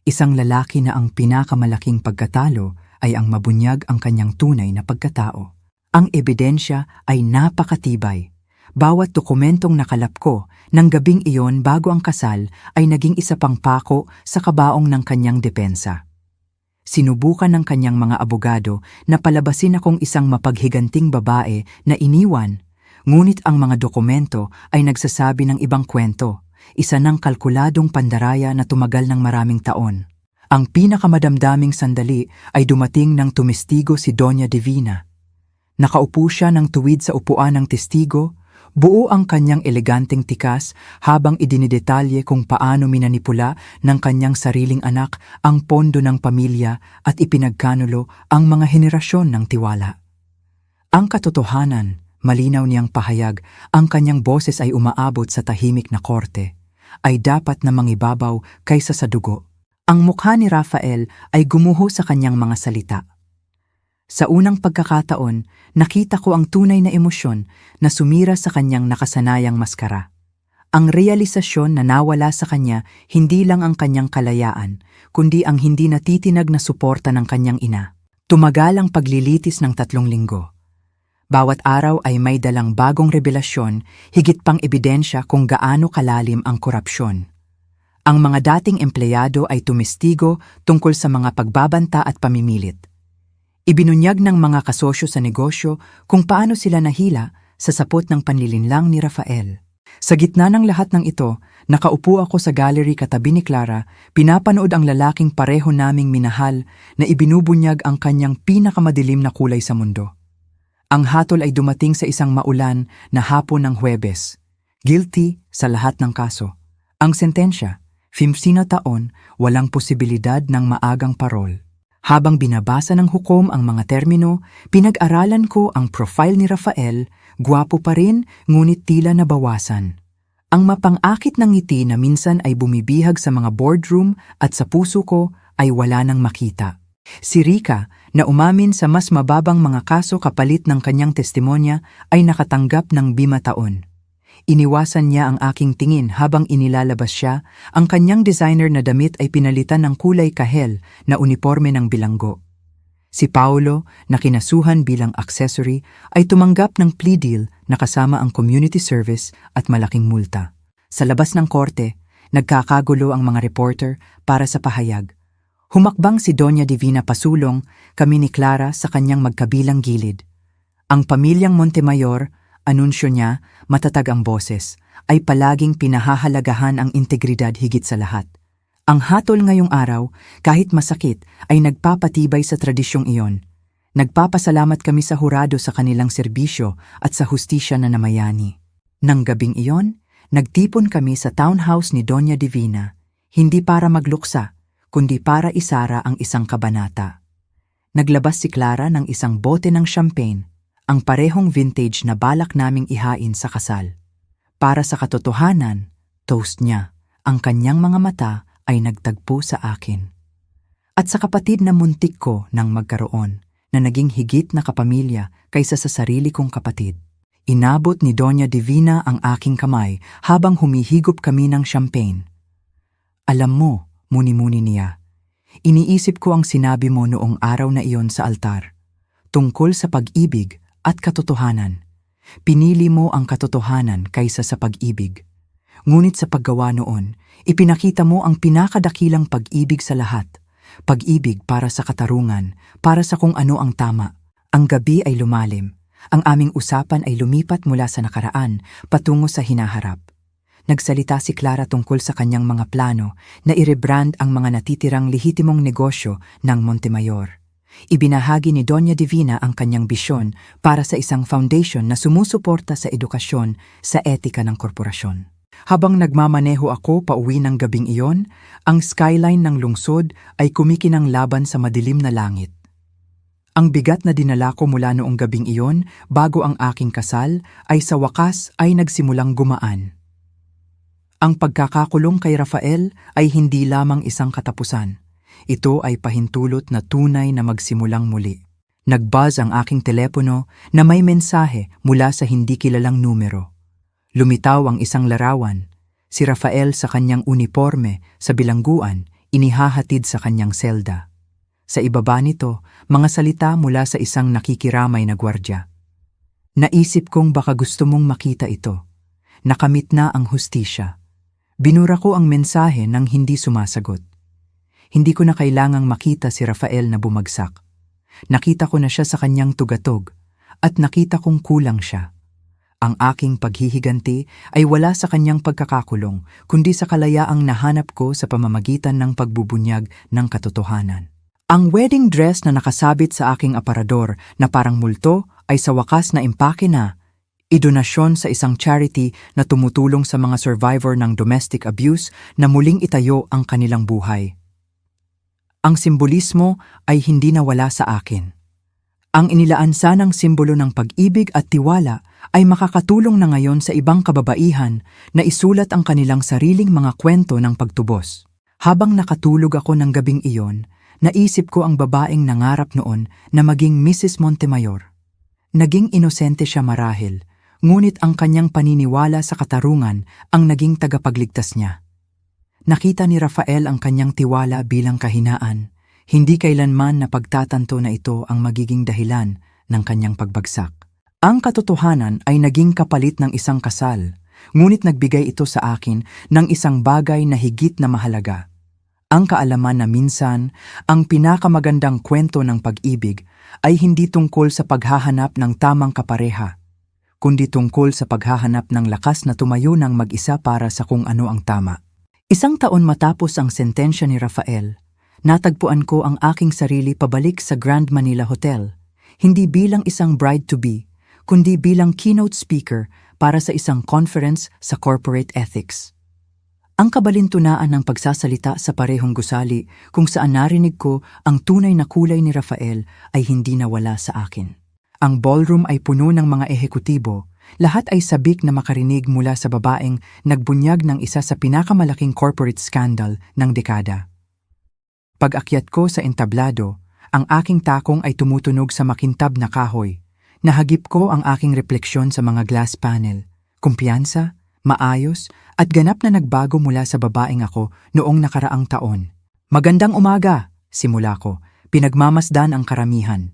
Isang lalaki na ang pinakamalaking pagkatalo ay ang mabunyag ang kanyang tunay na pagkatao. Ang ebidensya ay napakatibay. Bawat dokumentong nakalap ko ng gabing iyon bago ang kasal ay naging isa pang pako sa kabaong ng kanyang depensa. Sinubukan ng kanyang mga abogado na palabasin akong isang mapaghiganting babae na iniwan, ngunit ang mga dokumento ay nagsasabi ng ibang kwento, isa ng kalkuladong pandaraya na tumagal ng maraming taon. Ang pinakamadamdaming sandali ay dumating nang tumestigo si Doña Divina. Nakaupo siya ng tuwid sa upuan ng testigo, buo ang kanyang eleganteng tikas habang idinidetalye kung paano minanipula ng kanyang sariling anak ang pondo ng pamilya at ipinagkanulo ang mga henerasyon ng tiwala. Ang katotohanan, malinaw niyang pahayag, ang kanyang boses ay umaabot sa tahimik na korte, ay dapat na mangibabaw kaysa sa dugo. Ang mukha ni Rafael ay gumuho sa kanyang mga salita. Sa unang pagkakataon, nakita ko ang tunay na emosyon na sumira sa kanyang nakasanayang maskara. Ang realisasyon na nawala sa kanya hindi lang ang kanyang kalayaan, kundi ang hindi natitinag na suporta ng kanyang ina. Tumagal ang paglilitis ng 3 linggo. Bawat araw ay may dalang bagong revelasyon, higit pang ebidensya kung gaano kalalim ang korupsyon. Ang mga dating empleyado ay tumestigo tungkol sa mga pagbabanta at pamimilit. Ibinunyag ng mga kasosyo sa negosyo kung paano sila nahila sa sapot ng panlilinlang ni Rafael. Sa gitna ng lahat ng ito, nakaupo ako sa gallery katabi ni Clara, pinapanood ang lalaking pareho naming minahal na ibinubunyag ang kanyang pinakamadilim na kulay sa mundo. Ang hatol ay dumating sa isang maulan na hapon ng Huwebes. Guilty sa lahat ng kaso. Ang sentensya, 15 taon, walang posibilidad ng maagang parol. Habang binabasa ng hukom ang mga termino, pinag-aralan ko ang profile ni Rafael, gwapo pa rin ngunit tila nabawasan. Ang mapang-akit ng ngiti na minsan ay bumibihag sa mga boardroom at sa puso ko ay wala nang makita. Si Rica, na umamin sa mas mababang mga kaso kapalit ng kanyang testimonya, ay nakatanggap ng 5 taon. Iniwasan niya ang aking tingin habang inilalabas siya, ang kanyang designer na damit ay pinalitan ng kulay kahel na uniforme ng bilanggo. Si Paolo, na kinasuhan bilang accessory, ay tumanggap ng plea deal na kasama ang community service at malaking multa. Sa labas ng korte, nagkakagulo ang mga reporter para sa pahayag. Humakbang si Doña Divina pasulong, kami ni Clara sa kanyang magkabilang gilid. Ang pamilyang Montemayor, anunsyo niya, matatag ang boses, ay palaging pinahahalagahan ang integridad higit sa lahat. Ang hatol ngayong araw, kahit masakit, ay nagpapatibay sa tradisyong iyon. Nagpapasalamat kami sa hurado sa kanilang serbisyo at sa hustisya na namayani. Nang gabing iyon, nagtipon kami sa townhouse ni Doña Divina, hindi para magluksa, kundi para isara ang isang kabanata. Naglabas si Clara ng isang bote ng champagne, ang parehong vintage na balak naming ihain sa kasal. Para sa katotohanan, toast niya, ang kanyang mga mata ay nagtagpo sa akin. At sa kapatid na muntik ko nang magkaroon, na naging higit na kapamilya kaysa sa sarili kong kapatid. Inabot ni Doña Divina ang aking kamay habang humihigop kami ng champagne. Alam mo, muni-muni niya, iniisip ko ang sinabi mo noong araw na iyon sa altar, tungkol sa pag-ibig at katotohanan. Pinili mo ang katotohanan kaysa sa pag-ibig. Ngunit sa paggawa noon, ipinakita mo ang pinakadakilang pag-ibig sa lahat. Pag-ibig para sa katarungan, para sa kung ano ang tama. Ang gabi ay lumalim. Ang aming usapan ay lumipat mula sa nakaraan patungo sa hinaharap. Nagsalita si Clara tungkol sa kanyang mga plano na i-rebrand ang mga natitirang lehitimong negosyo ng Montemayor. Ibinahagi ni Doña Divina ang kanyang bisyon para sa isang foundation na sumusuporta sa edukasyon sa etika ng korporasyon. Habang nagmamaneho ako pauwi ng gabing iyon, ang skyline ng lungsod ay kumikinang laban sa madilim na langit. Ang bigat na dinala ko mula noong gabing iyon bago ang aking kasal ay sa wakas ay nagsimulang gumaan. Ang pagkakakulong kay Rafael ay hindi lamang isang katapusan. Ito ay pahintulot na tunay na magsimulang muli. Nag-buzz ang aking telepono na may mensahe mula sa hindi kilalang numero. Lumitaw ang isang larawan. Si Rafael sa kanyang uniforme sa bilangguan, inihahatid sa kanyang selda. Sa ibaba nito, mga salita mula sa isang nakikiramay na gwardya. Naisip kong baka gusto mong makita ito. Nakamit na ang hustisya. Binura ko ang mensahe nang hindi sumasagot. Hindi ko na kailangang makita si Rafael na bumagsak. Nakita ko na siya sa kanyang tugatog at nakita kong kulang siya. Ang aking paghihiganti ay wala sa kanyang pagkakakulong, kundi sa kalayaang nahanap ko sa pamamagitan ng pagbubunyag ng katotohanan. Ang wedding dress na nakasabit sa aking aparador na parang multo ay sa wakas na impake na, idonasyon sa isang charity na tumutulong sa mga survivor ng domestic abuse na muling itayo ang kanilang buhay. Ang simbolismo ay hindi nawala sa akin. Ang inilaan sanang simbolo ng pag-ibig at tiwala ay makakatulong na ngayon sa ibang kababaihan na isulat ang kanilang sariling mga kwento ng pagtubos. Habang nakatulog ako ng gabing iyon, naisip ko ang babaeng nangarap noon na maging Mrs. Montemayor. Naging inosente siya marahil, ngunit ang kanyang paniniwala sa katarungan ang naging tagapagligtas niya. Nakita ni Rafael ang kanyang tiwala bilang kahinaan. Hindi kailanman napagtatanto na ito ang magiging dahilan ng kanyang pagbagsak. Ang katotohanan ay naging kapalit ng isang kasal, ngunit nagbigay ito sa akin ng isang bagay na higit na mahalaga. Ang kaalaman na minsan, ang pinakamagandang kwento ng pag-ibig ay hindi tungkol sa paghahanap ng tamang kapareha, kundi tungkol sa paghahanap ng lakas na tumayo ng mag-isa para sa kung ano ang tama. Isang taon matapos ang sentensya ni Rafael, natagpuan ko ang aking sarili pabalik sa Grand Manila Hotel, hindi bilang isang bride-to-be, kundi bilang keynote speaker para sa isang conference sa corporate ethics. Ang kabalintunaan ng pagsasalita sa parehong gusali kung saan narinig ko ang tunay na kulay ni Rafael ay hindi nawala sa akin. Ang ballroom ay puno ng mga ehekutibo, lahat ay sabik na makarinig mula sa babaeng nagbunyag ng isa sa pinakamalaking corporate scandal ng dekada. Pag-akyat ko sa entablado, ang aking takong ay tumutunog sa makintab na kahoy. Nahagip ko ang aking refleksyon sa mga glass panel, kumpiyansa, maayos, at ganap na nagbago mula sa babaeng ako noong nakaraang taon. Magandang umaga, simula ko, pinagmamasdan ang karamihan.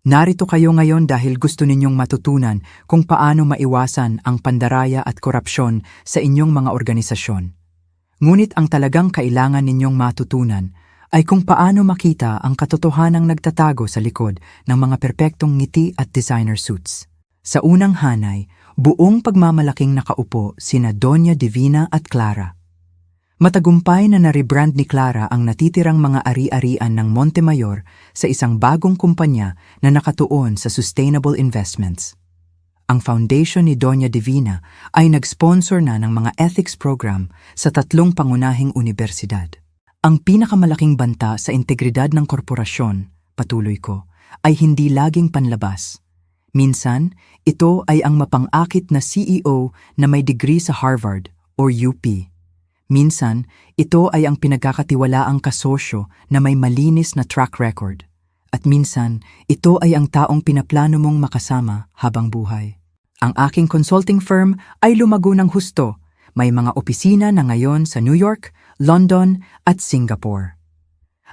Narito kayo ngayon dahil gusto ninyong matutunan kung paano maiwasan ang pandaraya at korupsyon sa inyong mga organisasyon. Ngunit ang talagang kailangan ninyong matutunan ay kung paano makita ang katotohanang nagtatago sa likod ng mga perpektong ngiti at designer suits. Sa unang hanay, buong pagmamalaking nakaupo sina Doña Divina at Clara. Matagumpay na na-rebrand ni Clara ang natitirang mga ari-arian ng Montemayor sa isang bagong kumpanya na nakatuon sa sustainable investments. Ang foundation ni Doña Divina ay nag-sponsor na ng mga ethics program sa 3 pangunahing unibersidad. Ang pinakamalaking banta sa integridad ng korporasyon, patuloy ko, ay hindi laging panlabas. Minsan, ito ay ang mapang-akit na CEO na may degree sa Harvard o UP. Minsan, ito ay ang pinagkakatiwalaang kasosyo na may malinis na track record. At minsan, ito ay ang taong pinaplano mong makasama habang buhay. Ang aking consulting firm ay lumago ng husto. May mga opisina na ngayon sa New York, London at Singapore.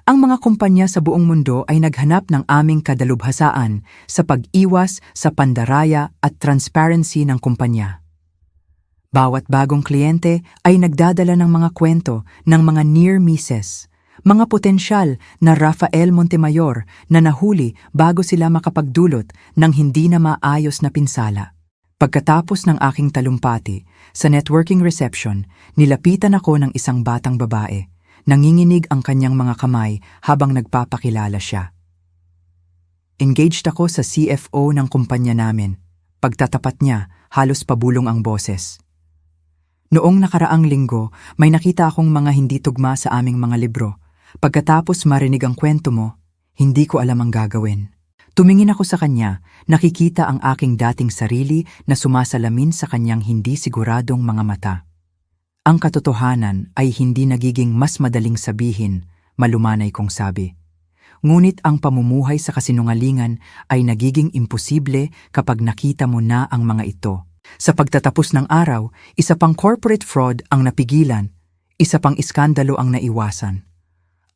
Ang mga kumpanya sa buong mundo ay naghanap ng aming kadalubhasaan sa pag-iwas sa pandaraya at transparency ng kumpanya. Bawat bagong kliyente ay nagdadala ng mga kwento ng mga near misses, mga potensyal na Rafael Montemayor na nahuli bago sila makapagdulot ng hindi na maayos na pinsala. Pagkatapos ng aking talumpati, sa networking reception, nilapitan ako ng isang batang babae. Nanginginig ang kanyang mga kamay habang nagpapakilala siya. Engaged ako sa CFO ng kumpanya namin. Pagtatapat niya, halos pabulong ang boses. Noong nakaraang linggo, may nakita akong mga hindi tugma sa aming mga libro. Pagkatapos marinig ang kwento mo, hindi ko alam ang gagawin. Tumingin ako sa kanya, nakikita ang aking dating sarili na sumasalamin sa kanyang hindi siguradong mga mata. Ang katotohanan ay hindi nagiging mas madaling sabihin, malumanay kong sabi. Ngunit ang pamumuhay sa kasinungalingan ay nagiging imposible kapag nakita mo na ang mga ito. Sa pagtatapos ng araw, isa pang corporate fraud ang napigilan, isa pang iskandalo ang naiwasan.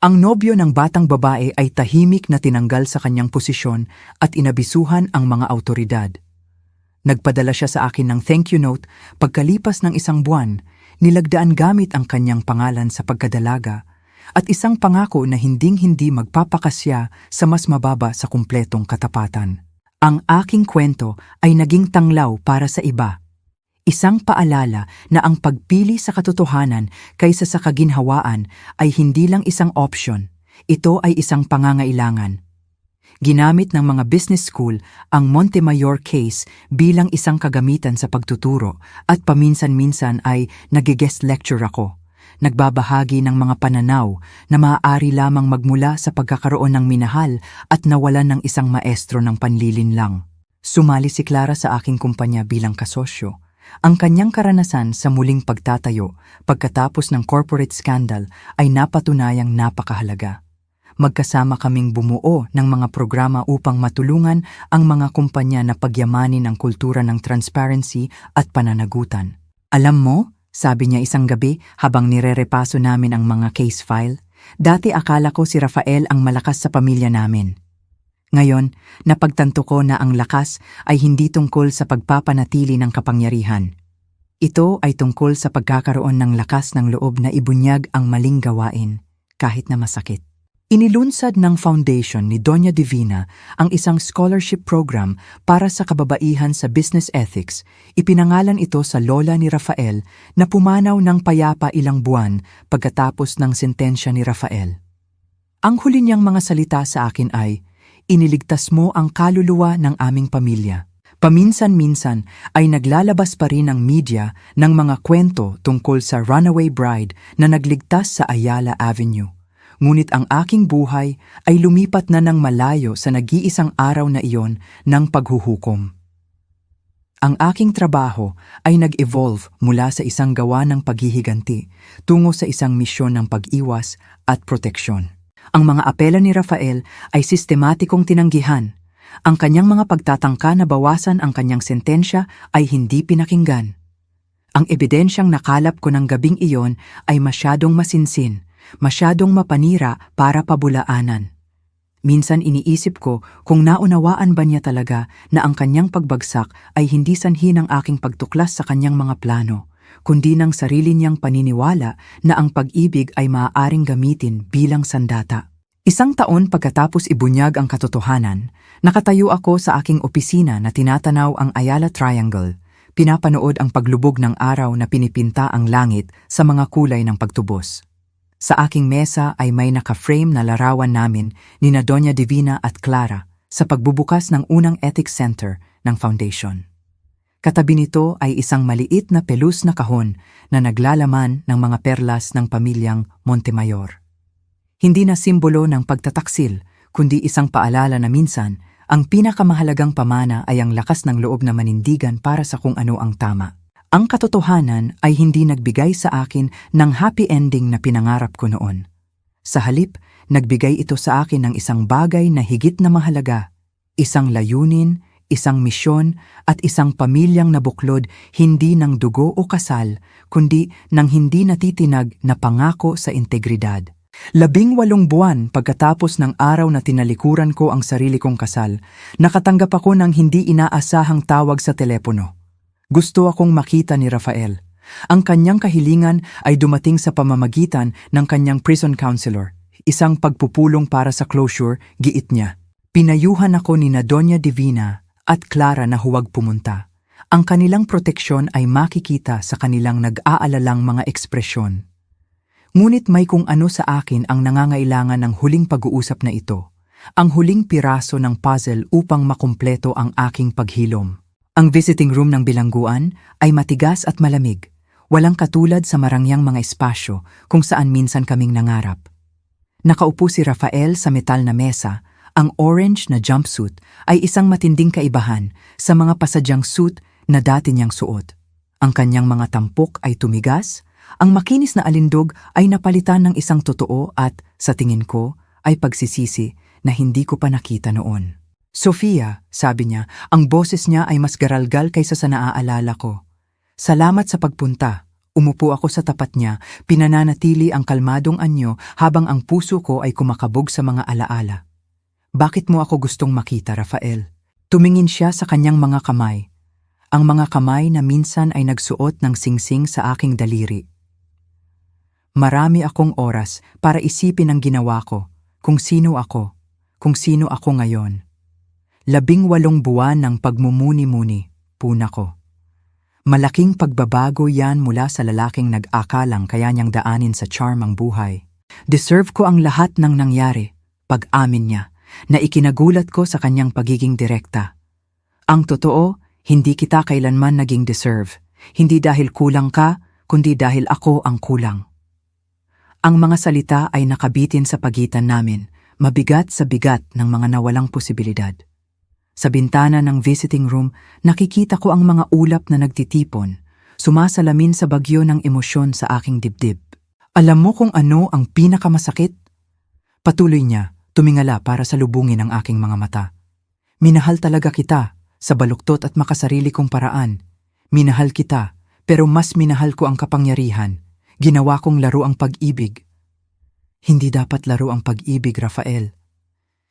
Ang nobyo ng batang babae ay tahimik na tinanggal sa kanyang posisyon at inabisuhan ang mga awtoridad. Nagpadala siya sa akin ng thank you note pagkalipas ng 1 buwan. Nilagdaan gamit ang kanyang pangalan sa pagkadalaga at isang pangako na hinding-hindi magpapakasya sa mas mababa sa kumpletong katapatan. Ang aking kwento ay naging tanglaw para sa iba. Isang paalala na ang pagpili sa katotohanan kaysa sa kaginhawaan ay hindi lang isang option, ito ay isang pangangailangan. Ginamit ng mga business school ang Montemayor case bilang isang kagamitan sa pagtuturo at paminsan-minsan ay nag-guest lecture ako. Nagbabahagi ng mga pananaw na maaari lamang magmula sa pagkakaroon ng minahal at nawalan ng isang maestro ng panlilinlang. Sumali si Clara sa aking kumpanya bilang kasosyo. Ang kanyang karanasan sa muling pagtatayo pagkatapos ng corporate scandal ay napatunayang napakahalaga. Magkasama kaming bumuo ng mga programa upang matulungan ang mga kumpanya na pagyamanin ang kultura ng transparency at pananagutan. Alam mo, sabi niya isang gabi habang nirerepaso namin ang mga case file, dati akala ko si Rafael ang malakas sa pamilya namin. Ngayon, napagtanto ko na ang lakas ay hindi tungkol sa pagpapanatili ng kapangyarihan. Ito ay tungkol sa pagkakaroon ng lakas ng loob na ibunyag ang maling gawain, kahit na masakit. Inilunsad ng foundation ni Doña Divina ang isang scholarship program para sa kababaihan sa business ethics. Ipinangalan ito sa lola ni Rafael na pumanaw ng payapa ilang buwan pagkatapos ng sentensya ni Rafael. Ang huli niyang mga salita sa akin ay, "Iniligtas mo ang kaluluwa ng aming pamilya." Paminsan-minsan ay naglalabas pa rin ang media ng mga kwento tungkol sa runaway bride na nagligtas sa Ayala Avenue. Ngunit ang aking buhay ay lumipat na ng malayo sa nag-iisang araw na iyon ng paghuhukom. Ang aking trabaho ay nag-evolve mula sa isang gawa ng paghihiganti tungo sa isang misyon ng pag-iwas at proteksyon. Ang mga apela ni Rafael ay sistematikong tinanggihan. Ang kanyang mga pagtatangka na bawasan ang kanyang sentensya ay hindi pinakinggan. Ang ebidensyang nakalap ko ng gabing iyon ay masyadong masinsin, masyadong mapanira para pabulaanan. Minsan iniisip ko kung naunawaan ba niya talaga na ang kanyang pagbagsak ay hindi sanhi ng aking pagtuklas sa kanyang mga plano, kundi ng sarili niyang paniniwala na ang pag-ibig ay maaaring gamitin bilang sandata. Isang taon pagkatapos ibunyag ang katotohanan, nakatayo ako sa aking opisina na tinatanaw ang Ayala Triangle, pinapanood ang paglubog ng araw na pinipinta ang langit sa mga kulay ng pagtubos. Sa aking mesa ay may naka-frame na larawan namin ni na Doña Divina at Clara sa pagbubukas ng unang ethics center ng foundation. Katabi nito ay isang maliit na pelus na kahon na naglalaman ng mga perlas ng pamilyang Montemayor. Hindi na simbolo ng pagtataksil, kundi isang paalala na minsan, ang pinakamahalagang pamana ay ang lakas ng loob na manindigan para sa kung ano ang tama. Ang katotohanan ay hindi nagbigay sa akin ng happy ending na pinangarap ko noon. Sa halip, nagbigay ito sa akin ng isang bagay na higit na mahalaga, isang layunin, isang misyon, at isang pamilyang nabuklod hindi ng dugo o kasal, kundi ng hindi natitinag na pangako sa integridad. 18 buwan pagkatapos ng araw na tinalikuran ko ang sarili kong kasal, nakatanggap ako ng hindi inaasahang tawag sa telepono. Gusto akong makita ni Rafael. Ang kanyang kahilingan ay dumating sa pamamagitan ng kanyang prison counselor. Isang pagpupulong para sa closure, giit niya. Pinayuhan ako ni na Doña Divina at Clara na huwag pumunta. Ang kanilang proteksyon ay makikita sa kanilang nag-aalalang mga ekspresyon. Ngunit may kung ano sa akin ang nangangailangan ng huling pag-uusap na ito. Ang huling piraso ng puzzle upang makumpleto ang aking paghilom. Ang visiting room ng bilangguan ay matigas at malamig, walang katulad sa marangyang mga espasyo kung saan minsan kaming nangarap. Nakaupo si Rafael sa metal na mesa, ang orange na jumpsuit ay isang matinding kaibahan sa mga pasadyang suit na dati niyang suot. Ang kanyang mga tampok ay tumigas, ang makinis na alindog ay napalitan ng isang totoo at, sa tingin ko, ay pagsisisi na hindi ko pa nakita noon. "Sofia," sabi niya, ang boses niya ay mas garalgal kaysa sa naaalala ko. "Salamat sa pagpunta." Umupo ako sa tapat niya, pinananatili ang kalmadong anyo habang ang puso ko ay kumakabog sa mga alaala. "Bakit mo ako gustong makita, Rafael?" Tumingin siya sa kanyang mga kamay. Ang mga kamay na minsan ay nagsuot ng singsing sa aking daliri. Marami akong oras para isipin ang ginawa ko, kung sino ako ngayon. 18 buwan ng pagmumuni-muni, puna ko. Malaking pagbabago yan mula sa lalaking nag-akalang kaya niyang daanin sa charm ang buhay. Deserve ko ang lahat ng nangyari, pag-amin niya, na ikinagulat ko sa kanyang pagiging direkta. Ang totoo, hindi kita kailanman naging deserve. Hindi dahil kulang ka, kundi dahil ako ang kulang. Ang mga salita ay nakabitin sa pagitan namin, mabigat sa bigat ng mga nawalang posibilidad. Sa bintana ng visiting room, nakikita ko ang mga ulap na nagtitipon, sumasalamin sa bagyo ng emosyon sa aking dibdib. "Alam mo kung ano ang pinakamasakit?" Patuloy niya, tumingala para salubungin ang aking mga mata. "Minahal talaga kita, sa baluktot at makasarili kong paraan. Minahal kita, pero mas minahal ko ang kapangyarihan. Ginawa kong laro ang pag-ibig." "Hindi dapat laro ang pag-ibig, Rafael."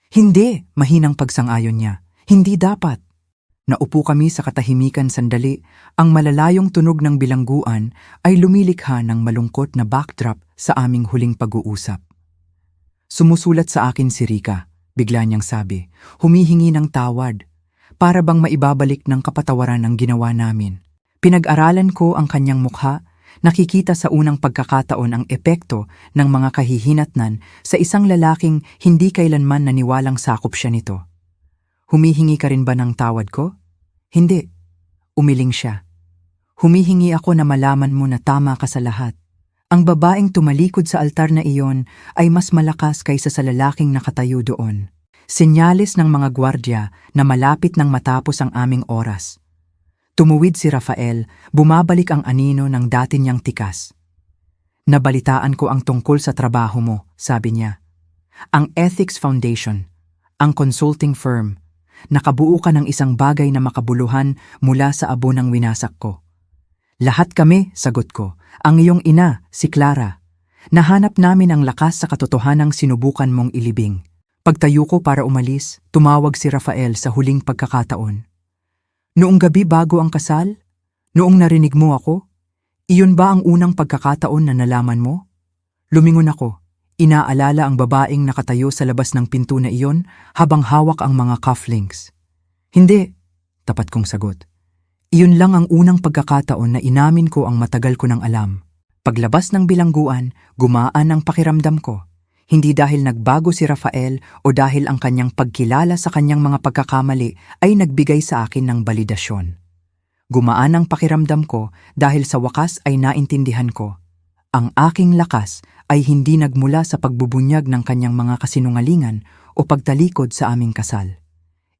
"Hindi," mahinang pagsang-ayon niya. "Hindi dapat." Naupo kami sa katahimikan sandali, ang malalayong tunog ng bilangguan ay lumilikha ng malungkot na backdrop sa aming huling pag-uusap. Sumusulat sa akin si Rika, bigla niyang sabi, humihingi ng tawad, para bang maibabalik ng kapatawaran ang ginawa namin. Pinag-aralan ko ang kanyang mukha, nakikita sa unang pagkakataon ang epekto ng mga kahihinatnan sa isang lalaking hindi kailanman naniwalang sakop siya nito. Humihingi ka rin ba ng tawad ko? Hindi. Umiling siya. Humihingi ako na malaman mo na tama ka sa lahat. Ang babaeng tumalikod sa altar na iyon ay mas malakas kaysa sa lalaking nakatayo doon. Senyales ng mga gwardya na malapit nang matapos ang aming oras. Tumuwid si Rafael, bumabalik ang anino ng dati niyang tikas. Nabalitaan ko ang tungkol sa trabaho mo, sabi niya. Ang Ethics Foundation, ang consulting firm, nakabuo ka ng isang bagay na makabuluhan mula sa abo ng winasak ko. Lahat kami, sagot ko, ang iyong ina, si Clara. Nahanap namin ang lakas sa katotohanang sinubukan mong ilibing. Pagtayo ko para umalis, tumawag si Rafael sa huling pagkakataon. Noong gabi bago ang kasal? Noong narinig mo ako? Iyon ba ang unang pagkakataon na nalaman mo? Lumingon ako. Inaalala ang babaeng nakatayo sa labas ng pinto na iyon habang hawak ang mga cufflinks. Hindi, tapat kong sagot. Iyon lang ang unang pagkakataon na inamin ko ang matagal ko nang alam. Paglabas ng bilangguan, gumaan ang pakiramdam ko. Hindi dahil nagbago si Rafael o dahil ang kanyang pagkilala sa kanyang mga pagkakamali ay nagbigay sa akin ng balidasyon. Gumaan ang pakiramdam ko dahil sa wakas ay naintindihan ko. Ang aking lakas ay hindi nagmula sa pagbubunyag ng kanyang mga kasinungalingan o pagtalikod sa aming kasal.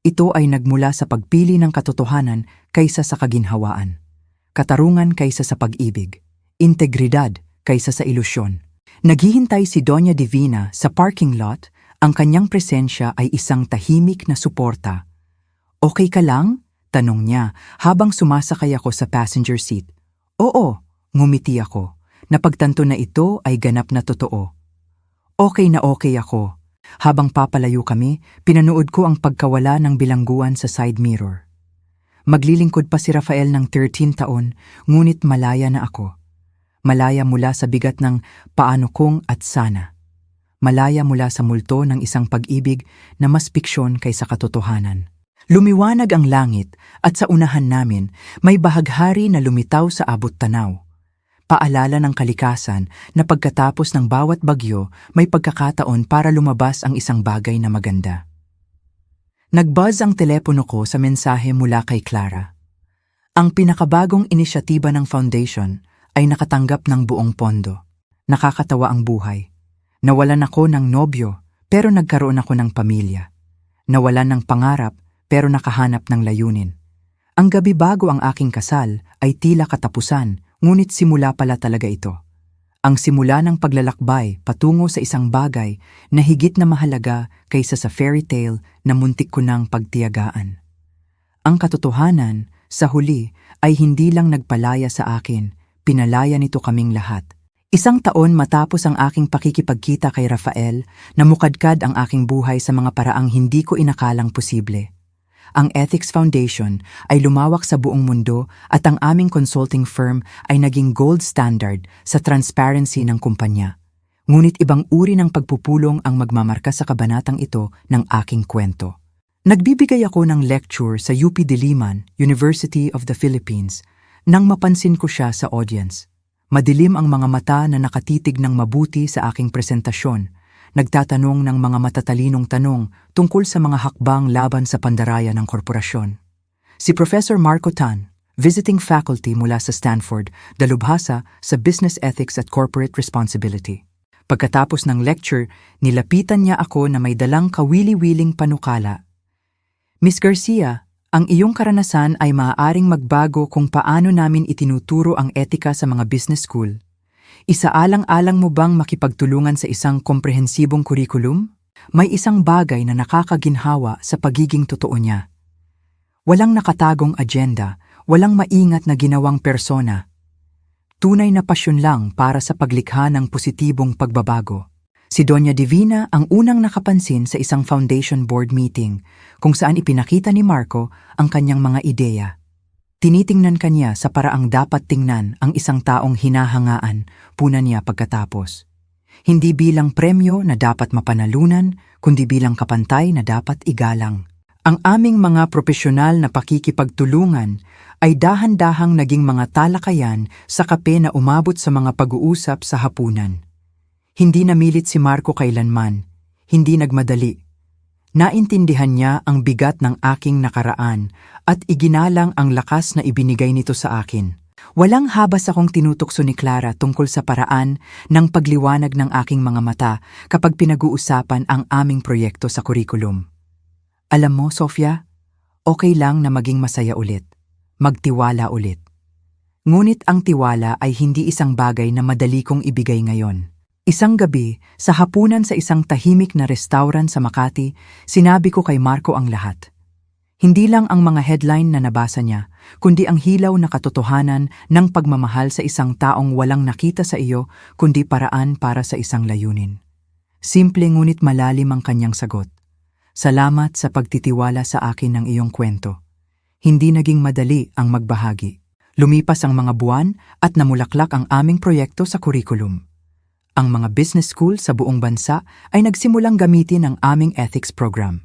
Ito ay nagmula sa pagpili ng katotohanan kaysa sa kaginhawaan, katarungan kaysa sa pag-ibig, integridad kaysa sa ilusyon. Naghihintay si Doña Divina sa parking lot, ang kanyang presensya ay isang tahimik na suporta. Okay ka lang? Tanong niya habang sumasakay ako sa passenger seat. Oo, ngumiti ako. Napagtanto na ito ay ganap na totoo. Okay na okay ako. Habang papalayo kami, pinanood ko ang pagkawala ng bilangguan sa side mirror. Maglilingkod pa si Rafael ng 13 taon, ngunit malaya na ako. Malaya mula sa bigat ng paano kong at sana. Malaya mula sa multo ng isang pag-ibig na mas piksyon kaysa katotohanan. Lumiwanag ang langit at sa unahan namin may bahaghari na lumitaw sa abot tanaw. Paalala ng kalikasan na pagkatapos ng bawat bagyo may pagkakataon para lumabas ang isang bagay na maganda. Nag-buzz ang telepono ko sa mensahe mula kay Clara. Ang pinakabagong inisyatiba ng foundation ay nakatanggap ng buong pondo. Nakakatawa ang buhay. Nawalan ako ng nobyo pero nagkaroon ako ng pamilya. Nawalan ng pangarap pero nakahanap ng layunin. Ang gabi bago ang aking kasal ay tila katapusan, ngunit simula pala talaga ito. Ang simula ng paglalakbay patungo sa isang bagay na higit na mahalaga kaysa sa fairy tale na muntik ko nang pagtiyagaan. Ang katotohanan, sa huli, ay hindi lang nagpalaya sa akin, pinalaya nito kaming lahat. Isang taon matapos ang aking pakikipagkita kay Rafael, namukadkad ang aking buhay sa mga paraang hindi ko inakalang posible. Ang Ethics Foundation ay lumawak sa buong mundo at ang aming consulting firm ay naging gold standard sa transparency ng kumpanya. Ngunit ibang uri ng pagpupulong ang magmamarka sa kabanatang ito ng aking kwento. Nagbibigay ako ng lecture sa UP Diliman, University of the Philippines, nang mapansin ko siya sa audience. Madilim ang mga mata na nakatitig ng mabuti sa aking presentasyon. Nagtatanong ng mga matatalinong tanong tungkol sa mga hakbang laban sa pandaraya ng korporasyon. Si Professor Marco Tan, visiting faculty mula sa Stanford, dalubhasa sa Business Ethics at Corporate Responsibility. Pagkatapos ng lecture, nilapitan niya ako na may dalang kawili-wiling panukala. Miss Garcia, ang iyong karanasan ay maaaring magbago kung paano namin itinuturo ang etika sa mga business school. Isaalang-alang mo bang makipagtulungan sa isang komprehensibong kurikulum? May isang bagay na nakakaginhawa sa pagiging totoo niya. Walang nakatagong agenda, walang maingat na ginawang persona. Tunay na pasyon lang para sa paglikha ng positibong pagbabago. Si Doña Divina ang unang nakapansin sa isang foundation board meeting kung saan ipinakita ni Marco ang kanyang mga ideya. Tinitingnan kanya sa paraang dapat tingnan ang isang taong hinahangaan, puna niya pagkatapos. Hindi bilang premyo na dapat mapanalunan, kundi bilang kapantay na dapat igalang. Ang aming mga profesional na pakikipagtulungan ay dahan-dahang naging mga talakayan sa kape na umabot sa mga pag-uusap sa hapunan. Hindi namilit si Marco kailanman, hindi nagmadali. Naintindihan niya ang bigat ng aking nakaraan at iginalang ang lakas na ibinigay nito sa akin. Walang habas akong tinutukso ni Clara tungkol sa paraan ng pagliwanag ng aking mga mata kapag pinag-uusapan ang aming proyekto sa kurikulum. Alam mo, Sofia, okay lang na maging masaya ulit. Magtiwala ulit. Ngunit ang tiwala ay hindi isang bagay na madali kong ibigay ngayon. Isang gabi, sa hapunan sa isang tahimik na restaurant sa Makati, sinabi ko kay Marco ang lahat. Hindi lang ang mga headline na nabasa niya, kundi ang hilaw na katotohanan ng pagmamahal sa isang taong walang nakita sa iyo, kundi paraan para sa isang layunin. Simple ngunit malalim ang kanyang sagot. Salamat sa pagtitiwala sa akin ng iyong kwento. Hindi naging madali ang magbahagi. Lumipas ang mga buwan at namulaklak ang aming proyekto sa kurikulum. Ang mga business school sa buong bansa ay nagsimulang gamitin ang aming ethics program.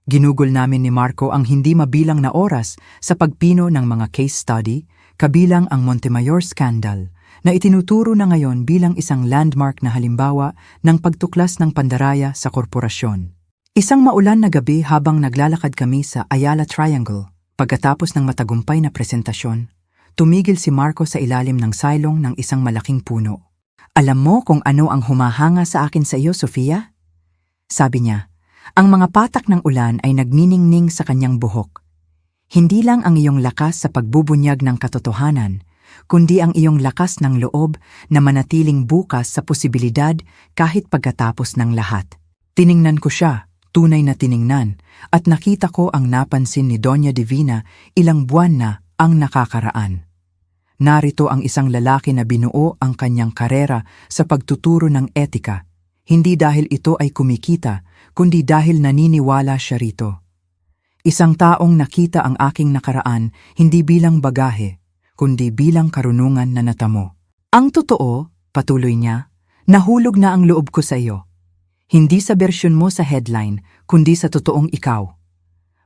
Ginugol namin ni Marco ang hindi mabilang na oras sa pagpino ng mga case study, kabilang ang Montemayor scandal, na itinuturo na ngayon bilang isang landmark na halimbawa ng pagtuklas ng pandaraya sa korporasyon. Isang maulan na gabi habang naglalakad kami sa Ayala Triangle, pagkatapos ng matagumpay na presentasyon, tumigil si Marco sa ilalim ng sailong ng isang malaking puno. Alam mo kung ano ang humahanga sa akin sa iyo, Sofia? Sabi niya. Ang mga patak ng ulan ay nagniningning sa kanyang buhok. Hindi lang ang iyong lakas sa pagbubunyag ng katotohanan, kundi ang iyong lakas ng loob na manatiling bukas sa posibilidad kahit pagkatapos ng lahat. Tiningnan ko siya, tunay na tiningnan, at nakita ko ang napansin ni Doña Divina ilang buwan na ang nakakaraan. Narito ang isang lalaki na binuo ang kanyang karera sa pagtuturo ng etika, hindi dahil ito ay kumikita, kundi dahil naniniwala siya rito. Isang taong nakita ang aking nakaraan hindi bilang bagahe, kundi bilang karunungan na natamo. Ang totoo, patuloy niya, nahulog na ang loob ko sa iyo. Hindi sa bersyon mo sa headline, kundi sa totoong ikaw.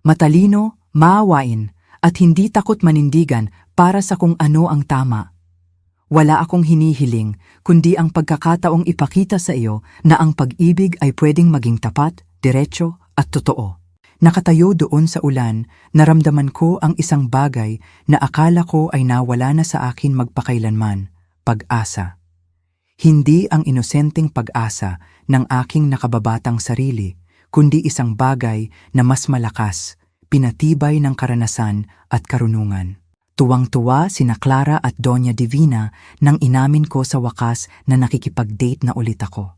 Matalino, maawain, at hindi takot manindigan para sa kung ano ang tama. Wala akong hinihiling, kundi ang pagkakataong ipakita sa iyo na ang pag-ibig ay pwedeng maging tapat, diretso at totoo. Nakatayo doon sa ulan, naramdaman ko ang isang bagay na akala ko ay nawala na sa akin magpakailanman, pag-asa. Hindi ang inosenteng pag-asa ng aking nakababatang sarili, kundi isang bagay na mas malakas, pinatibay ng karanasan at karunungan. Tuwang-tuwa sina Clara at Doña Divina nang inamin ko sa wakas na nakikipag-date na ulit ako.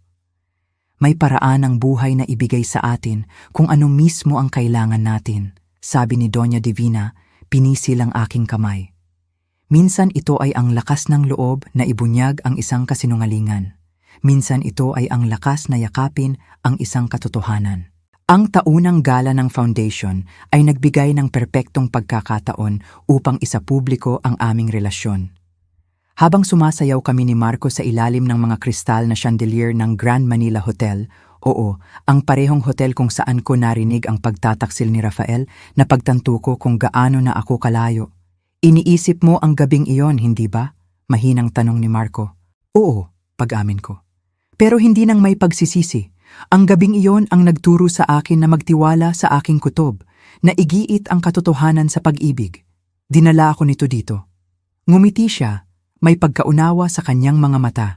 May paraan ang buhay na ibigay sa atin kung ano mismo ang kailangan natin, sabi ni Doña Divina, pinisil ang aking kamay. Minsan ito ay ang lakas ng loob na ibunyag ang isang kasinungalingan. Minsan ito ay ang lakas na yakapin ang isang katotohanan. Ang taunang gala ng foundation ay nagbigay ng perpektong pagkakataon upang isapubliko ang aming relasyon. Habang sumasayaw kami ni Marco sa ilalim ng mga kristal na chandelier ng Grand Manila Hotel, oo, ang parehong hotel kung saan ko narinig ang pagtataksil ni Rafael, na pagtanto ko kung gaano na ako kalayo. Iniisip mo ang gabing iyon, hindi ba? Mahinang tanong ni Marco. Oo, pag-amin ko. Pero hindi nang may pagsisisi. Ang gabing iyon ang nagturo sa akin na magtiwala sa aking kutob, na igiit ang katotohanan sa pag-ibig. Dinala ako nito dito. Ngumiti siya, may pagkaunawa sa kanyang mga mata.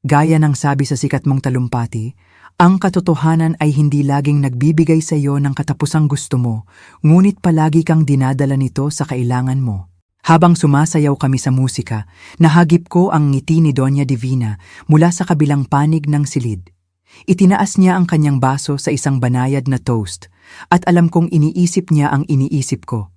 Gaya ng sabi sa sikat mong talumpati, ang katotohanan ay hindi laging nagbibigay sa iyo ng katapusang gusto mo, ngunit palagi kang dinadala nito sa kailangan mo. Habang sumasayaw kami sa musika, nahagip ko ang ngiti ni Doña Divina mula sa kabilang panig ng silid. Itinaas niya ang kanyang baso sa isang banayad na toast, at alam kong iniisip niya ang iniisip ko.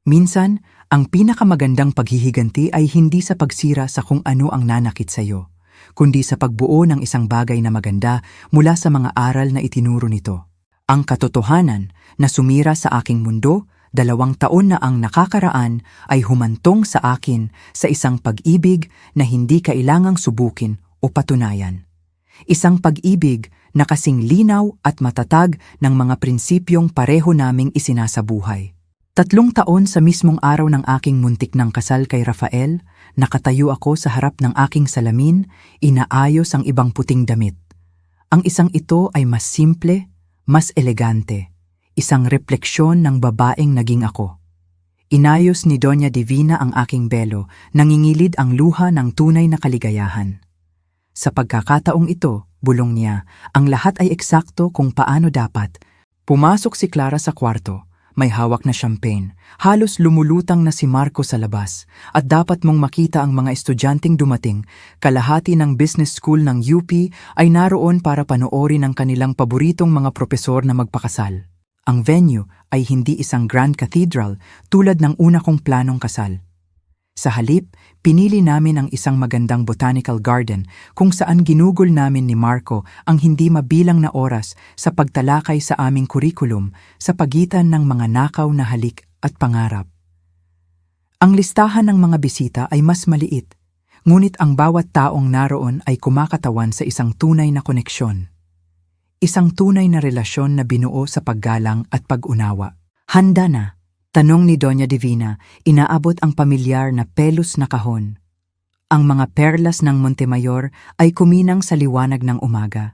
Minsan, ang pinakamagandang paghihiganti ay hindi sa pagsira sa kung ano ang nanakit sa iyo, kundi sa pagbuo ng isang bagay na maganda mula sa mga aral na itinuro nito. Ang katotohanan na sumira sa aking mundo, 2 taon na ang nakakaraan, ay humantong sa akin sa isang pag-ibig na hindi kailangang subukin o patunayan. Isang pag-ibig na kasing linaw at matatag ng mga prinsipyong pareho naming isinasabuhay. 3 taon sa mismong araw ng aking muntik ng kasal kay Rafael, nakatayo ako sa harap ng aking salamin, inaayos ang ibang puting damit. Ang isang ito ay mas simple, mas elegante, isang refleksyon ng babaeng naging ako. Inayos ni Doña Divina ang aking belo, nangingilid ang luha ng tunay na kaligayahan. Sa pagkakataong ito, bulong niya, ang lahat ay eksakto kung paano dapat. Pumasok si Clara sa kwarto, may hawak na champagne, halos lumulutang na si Marco sa labas, at dapat mong makita ang mga estudyanteng dumating, kalahati ng business school ng UP ay naroon para panoorin ang kanilang paboritong mga propesor na magpakasal. Ang venue ay hindi isang grand cathedral tulad ng una kong planong kasal. Sa halip, pinili namin ang isang magandang botanical garden kung saan ginugol namin ni Marco ang hindi mabilang na oras sa pagtalakay sa aming kurikulum sa pagitan ng mga nakaw na halik at pangarap. Ang listahan ng mga bisita ay mas maliit, ngunit ang bawat taong naroon ay kumakatawan sa isang tunay na koneksyon. Isang tunay na relasyon na binuo sa paggalang at pag-unawa. Handa na? Tanong ni Doña Divina, inaabot ang pamilyar na pelos na kahon. Ang mga perlas ng Montemayor ay kuminang sa liwanag ng umaga.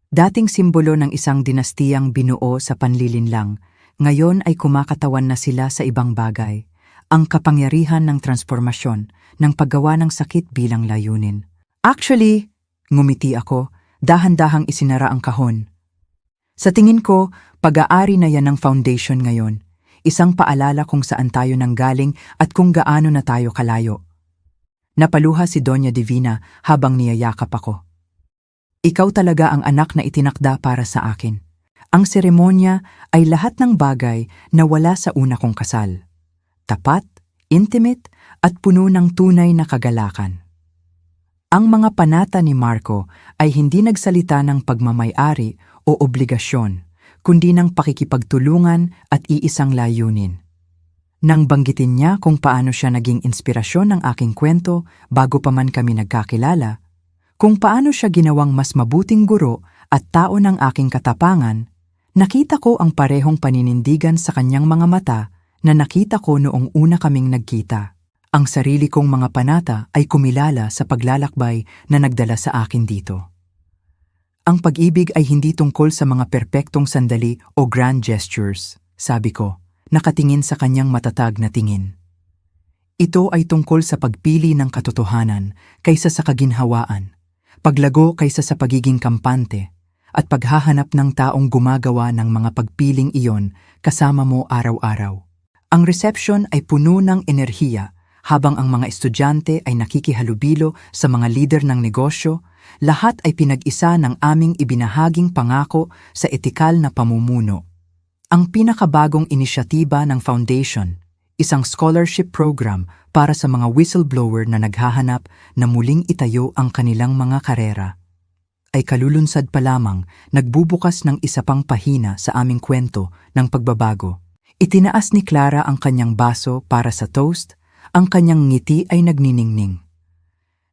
Dating simbolo ng isang dinastiyang binuo sa panlilinlang, ngayon ay kumakatawan na sila sa ibang bagay. Ang kapangyarihan ng transformasyon, ng paggawa ng sakit bilang layunin. Actually, ngumiti ako, dahan-dahang isinara ang kahon. Sa tingin ko, pag-aari na yan ng foundation ngayon. Isang paalala kung saan tayo nanggaling at kung gaano na tayo kalayo. Napaluha si Doña Divina habang niyayakap ako. Ikaw talaga ang anak na itinakda para sa akin. Ang seremonya ay lahat ng bagay na wala sa una kong kasal. Tapat, intimate, at puno ng tunay na kagalakan. Ang mga panata ni Marco ay hindi nagsalita ng pagmamay-ari o obligasyon, kundi ng pakikipagtulungan at iisang layunin. Nang banggitin niya kung paano siya naging inspirasyon ng aking kwento bago pa man kami nagkakilala, kung paano siya ginawang mas mabuting guro at tao ng aking katapangan, nakita ko ang parehong paninindigan sa kanyang mga mata na nakita ko noong una kaming nagkita. Ang sarili kong mga panata ay kumilala sa paglalakbay na nagdala sa akin dito. Ang pag-ibig ay hindi tungkol sa mga perpektong sandali o grand gestures, sabi ko, nakatingin sa kanyang matatag na tingin. Ito ay tungkol sa pagpili ng katotohanan kaysa sa kaginhawaan, paglago kaysa sa pagiging kampante, at paghahanap ng taong gumagawa ng mga pagpiling iyon kasama mo araw-araw. Ang reception ay puno ng enerhiya habang ang mga estudyante ay nakikihalubilo sa mga lider ng negosyo. Lahat ay pinag-isa ng aming ibinahaging pangako sa etikal na pamumuno. Ang pinakabagong inisyatiba ng Foundation, isang scholarship program para sa mga whistleblower na naghahanap na muling itayo ang kanilang mga karera, ay kalulunsad pa lamang nagbubukas ng isa pang pahina sa aming kwento ng pagbabago. Itinaas ni Clara ang kanyang baso para sa toast, ang kanyang ngiti ay nagniningning.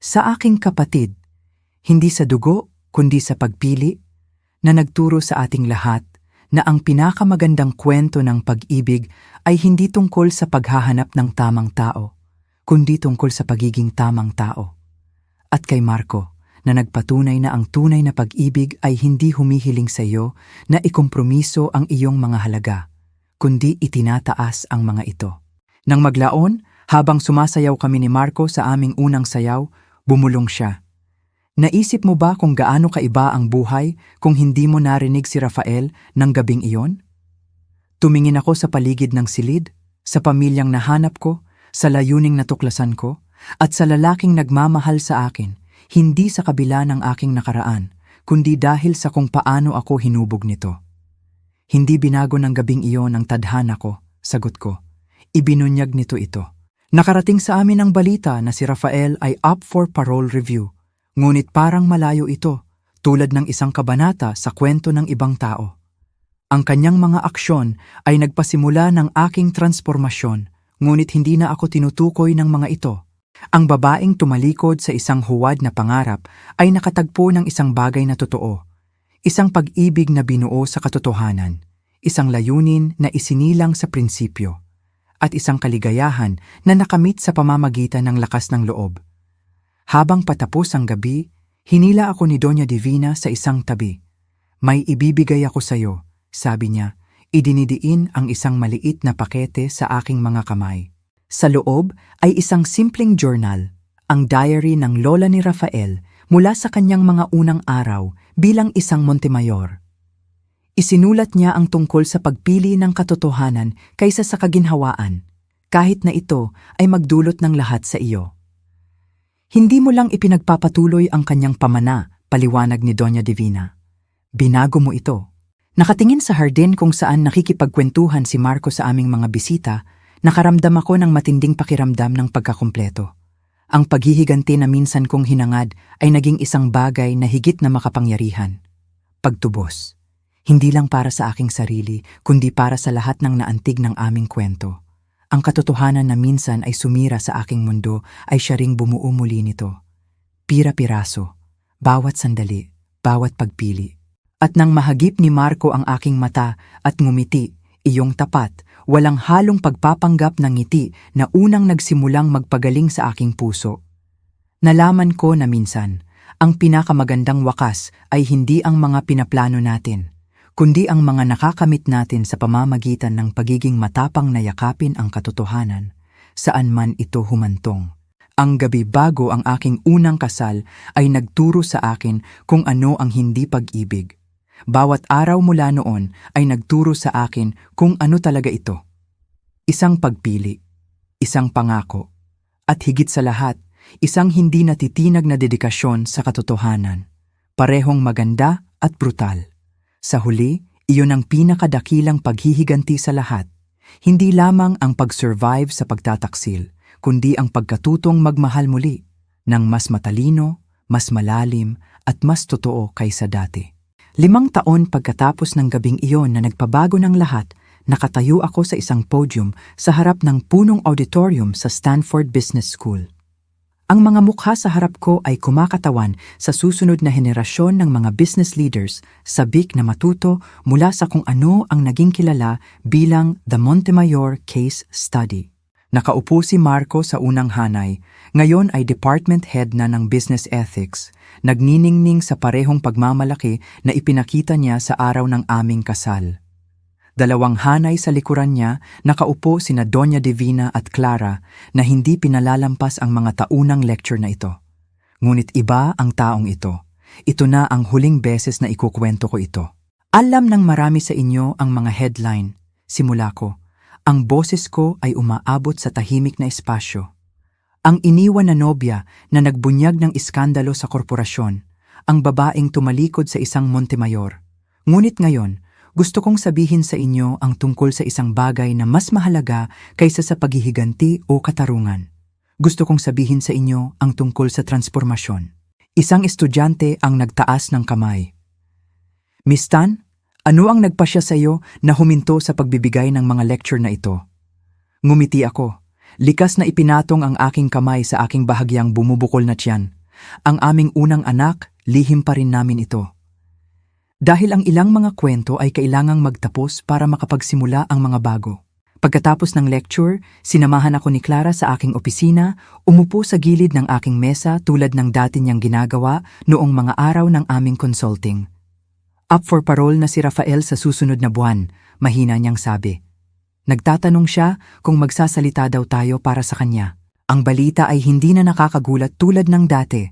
Sa aking kapatid, hindi sa dugo, kundi sa pagpili, na nagturo sa ating lahat na ang pinakamagandang kwento ng pag-ibig ay hindi tungkol sa paghahanap ng tamang tao, kundi tungkol sa pagiging tamang tao. At kay Marco, na nagpatunay na ang tunay na pag-ibig ay hindi humihiling sa iyo na ikompromiso ang iyong mga halaga, kundi itinataas ang mga ito. Nang maglaon, habang sumasayaw kami ni Marco sa aming unang sayaw, bumulong siya. Naisip mo ba kung gaano kaiba ang buhay kung hindi mo narinig si Rafael ng gabing iyon? Tumingin ako sa paligid ng silid, sa pamilyang nahanap ko, sa layuning natuklasan ko, at sa lalaking nagmamahal sa akin, hindi sa kabila ng aking nakaraan, kundi dahil sa kung paano ako hinubog nito. Hindi binago ng gabing iyon ang tadhana ko, sagot ko. Ibinunyag nito ito. Nakarating sa amin ang balita na si Rafael ay up for parole review. Ngunit parang malayo ito, tulad ng isang kabanata sa kwento ng ibang tao. Ang kanyang mga aksyon ay nagpasimula ng aking transformasyon, ngunit hindi na ako tinutukoy ng mga ito. Ang babaeng tumalikod sa isang huwad na pangarap ay nakatagpo ng isang bagay na totoo. Isang pag-ibig na binuo sa katotohanan, isang layunin na isinilang sa prinsipyo, at isang kaligayahan na nakamit sa pamamagitan ng lakas ng loob. Habang patapos ang gabi, hinila ako ni Doña Divina sa isang tabi. "May ibibigay ako sa iyo," sabi niya. Idinidiin ang isang maliit na pakete sa aking mga kamay. Sa loob ay isang simpleng journal, ang diary ng lola ni Rafael mula sa kanyang mga unang araw bilang isang Montemayor. Isinulat niya ang tungkol sa pagpili ng katotohanan kaysa sa kaginhawaan, kahit na ito ay magdulot ng lahat sa iyo. Hindi mo lang ipinagpapatuloy ang kanyang pamana, paliwanag ni Doña Divina. Binago mo ito. Nakatingin sa hardin kung saan nakikipagkwentuhan si Marco sa aming mga bisita, nakaramdam ako ng matinding pakiramdam ng pagkakumpleto. Ang paghihiganti na minsan kong hinangad ay naging isang bagay na higit na makapangyarihan. Pagtubos. Hindi lang para sa aking sarili, kundi para sa lahat ng naantig ng aming kwento. Ang katotohanan na minsan ay sumira sa aking mundo ay siya ring bumuo muli nito. Pira-piraso, bawat sandali, bawat pagpili. At nang mahagip ni Marco ang aking mata at ngumiti, iyong tapat, walang halong pagpapanggap ng ngiti na unang nagsimulang magpagaling sa aking puso. Nalaman ko na minsan, ang pinakamagandang wakas ay hindi ang mga pinaplano natin, kundi ang mga nakakamit natin sa pamamagitan ng pagiging matapang na yakapin ang katotohanan, saan man ito humantong. Ang gabi bago ang aking unang kasal ay nagturo sa akin kung ano ang hindi pag-ibig. Bawat araw mula noon ay nagturo sa akin kung ano talaga ito. Isang pagpili, isang pangako, at higit sa lahat, isang hindi natitinag na dedikasyon sa katotohanan. Parehong maganda at brutal. Sa huli, iyon ang pinakadakilang paghihiganti sa lahat. Hindi lamang ang pag-survive sa pagtataksil, kundi ang pagkatutong magmahal muli, ng mas matalino, mas malalim, at mas totoo kaysa dati. 5 taon pagkatapos ng gabing iyon na nagpabago ng lahat, nakatayo ako sa isang podium sa harap ng punong auditorium sa Stanford Business School. Ang mga mukha sa harap ko ay kumakatawan sa susunod na henerasyon ng mga business leaders, sabik na matuto mula sa kung ano ang naging kilala bilang The Montemayor Case Study. Nakaupo si Marco sa unang hanay, ngayon ay department head na ng business ethics, nagniningning sa parehong pagmamalaki na ipinakita niya sa araw ng aming kasal. 2 hanay sa likuran niya, nakaupo sina Doña Divina at Clara na hindi pinalalampas ang mga taunang lecture na ito. Ngunit iba ang taong ito. Ito na ang huling beses na ikukwento ko ito. Alam ng marami sa inyo ang mga headline. Simula ko. Ang boses ko ay umaabot sa tahimik na espasyo. Ang iniwan na nobya na nagbunyag ng iskandalo sa korporasyon, ang babaeng tumalikod sa isang Montemayor. Ngunit ngayon, gusto kong sabihin sa inyo ang tungkol sa isang bagay na mas mahalaga kaysa sa paghihiganti o katarungan. Gusto kong sabihin sa inyo ang tungkol sa transformasyon. Isang estudyante ang nagtaas ng kamay. "Miss Tan, ano ang nagpasya sa iyo na huminto sa pagbibigay ng mga lecture na ito?" Ngumiti ako. Likas na ipinatong ang aking kamay sa aking bahagyang bumubukol na tiyan. Ang aming unang anak, lihim pa rin namin ito. Dahil ang ilang mga kwento ay kailangang magtapos para makapagsimula ang mga bago. Pagkatapos ng lecture, sinamahan ako ni Clara sa aking opisina, umupo sa gilid ng aking mesa tulad ng dati niyang ginagawa noong mga araw ng aming consulting. "Up for parole na si Rafael sa susunod na buwan," mahina niyang sabi. Nagtatanong siya kung magsasalita daw tayo para sa kanya. Ang balita ay hindi na nakakagulat tulad ng dati.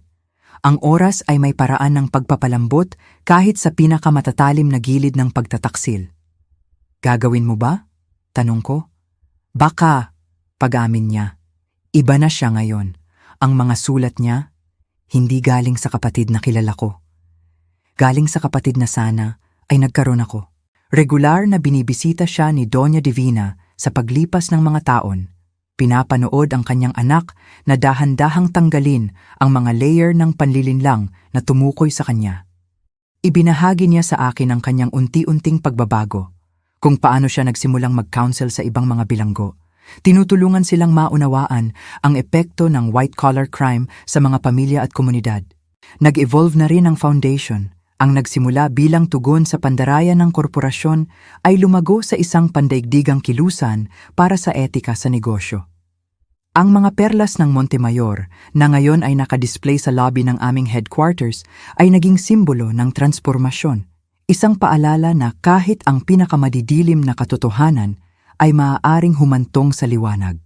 Ang oras ay may paraan ng pagpapalambot kahit sa pinakamatatalim na gilid ng pagtataksil. "Gagawin mo ba?" tanong ko. "Baka," pag-amin niya. Iba na siya ngayon. Ang mga sulat niya, hindi galing sa kapatid na kilala ko. Galing sa kapatid na sana ay nagkaroon ako. Regular na binibisita siya ni Doña Divina sa paglipas ng mga taon. Pinapanood ang kanyang anak na dahan-dahang tanggalin ang mga layer ng panlilinlang na tumukoy sa kanya. Ibinahagi niya sa akin ang kanyang unti-unting pagbabago, kung paano siya nagsimulang mag-counsel sa ibang mga bilanggo, Tinutulungan silang maunawaan ang epekto ng white-collar crime sa mga pamilya at komunidad. Nag-evolve na rin ang foundation. Ang nagsimula bilang tugon sa pandarayan ng korporasyon ay lumago sa isang pandaigdigang kilusan para sa etika sa negosyo. Ang mga perlas ng Montemayor na ngayon ay nakadisplay sa lobby ng aming headquarters ay naging simbolo ng transformasyon. Isang paalala na kahit ang pinakamadidilim na katotohanan ay maaaring humantong sa liwanag.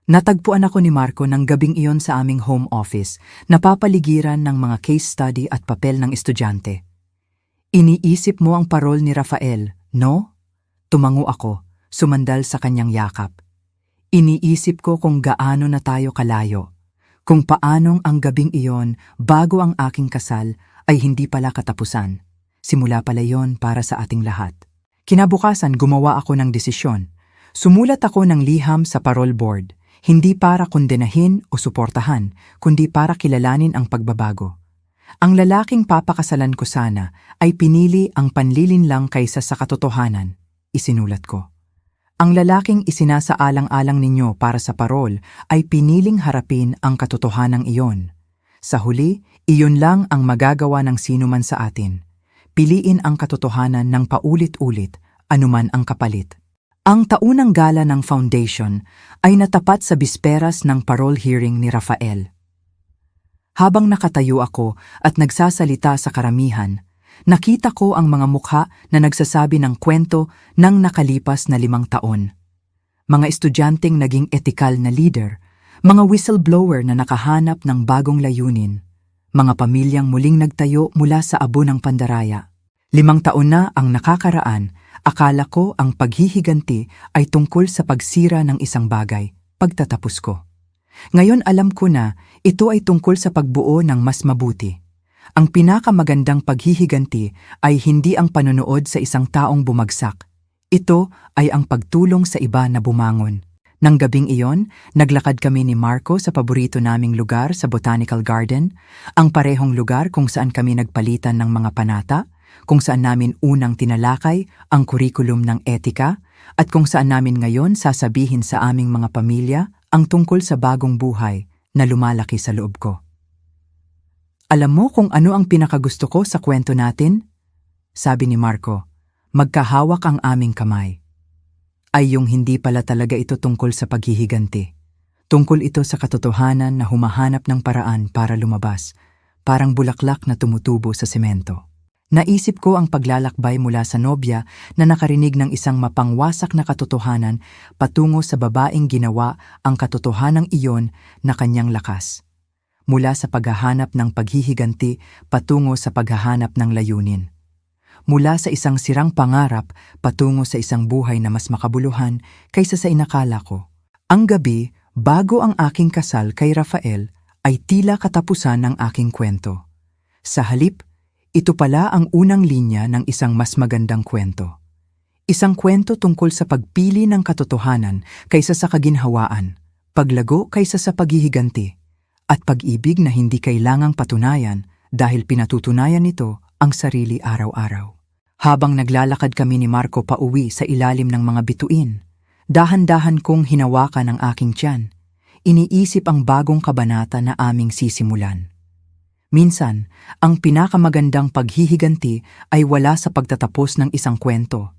Natagpuan ako ni Marco ng gabing iyon sa aming home office, napapaligiran ng mga case study at papel ng estudyante. Iniisip mo ang parol ni Rafael, no? Tumango ako, sumandal sa kanyang yakap. Iniisip ko kung gaano na tayo kalayo, kung paanong ang gabing iyon bago ang aking kasal ay hindi pala katapusan. Simula pala iyon para sa ating lahat. Kinabukasan gumawa ako ng desisyon. Sumulat ako ng liham sa parole board, hindi para kondenahin o suportahan, kundi para kilalanin ang pagbabago. Ang lalaking papakasalan ko sana ay pinili ang panlilinlang kaysa sa katotohanan, isinulat ko. Ang lalaking isinasaalang-alang ninyo para sa parol ay piniling harapin ang katotohanang iyon. Sa huli, iyon lang ang magagawa ng sinuman sa atin. Piliin ang katotohanan ng paulit-ulit, anuman ang kapalit. Ang taunang gala ng foundation ay natapat sa bisperas ng parole hearing ni Rafael. Habang nakatayo ako at nagsasalita sa karamihan, nakita ko ang mga mukha na nagsasabi ng kwento ng nakalipas na 5 taon. Mga estudyanteng naging etikal na leader, mga whistleblower na nakahanap ng bagong layunin, mga pamilyang muling nagtayo mula sa abo ng pandaraya. 5 taon na ang nakakaraan, akala ko ang paghihiganti ay tungkol sa pagsira ng isang bagay, pagtatapos ko. Ngayon alam ko na ito ay tungkol sa pagbuo ng mas mabuti. Ang pinakamagandang paghihiganti ay hindi ang panonood sa isang taong bumagsak. Ito ay ang pagtulong sa iba na bumangon. Nang gabing iyon, naglakad kami ni Marco sa paborito naming lugar sa Botanical Garden, ang parehong lugar kung saan kami nagpalitan ng mga panata, kung saan namin unang tinalakay ang kurikulum ng etika, at kung saan namin ngayon sasabihin sa aming mga pamilya ang tungkol sa bagong buhay na lumalaki sa loob ko. Alam mo kung ano ang pinakagusto ko sa kwento natin? Sabi ni Marco, magkahawak ang aming kamay. Ay yung hindi pala talaga ito tungkol sa paghihiganti. Tungkol ito sa katotohanan na humahanap ng paraan para lumabas, parang bulaklak na tumutubo sa semento. Naisip ko ang paglalakbay mula sa nobya na nakarinig ng isang mapangwasak na katotohanan patungo sa babaeng ginawa ang katotohanang iyon na kanyang lakas. Mula sa paghahanap ng paghihiganti patungo sa paghahanap ng layunin. Mula sa isang sirang pangarap patungo sa isang buhay na mas makabuluhan kaysa sa inakala ko. Ang gabi, bago ang aking kasal kay Rafael, ay tila katapusan ng aking kwento. Sa halip, ito pala ang unang linya ng isang mas magandang kwento. Isang kwento tungkol sa pagpili ng katotohanan kaysa sa kaginhawaan, paglago kaysa sa paghihiganti, at pag-ibig na hindi kailangang patunayan dahil pinatutunayan nito ang sarili araw-araw. Habang naglalakad kami ni Marco pauwi sa ilalim ng mga bituin, dahan-dahan kong hinawakan ang aking tiyan. Iniisip ang bagong kabanata na aming sisimulan. Minsan, ang pinakamagandang paghihiganti ay wala sa pagtatapos ng isang kwento,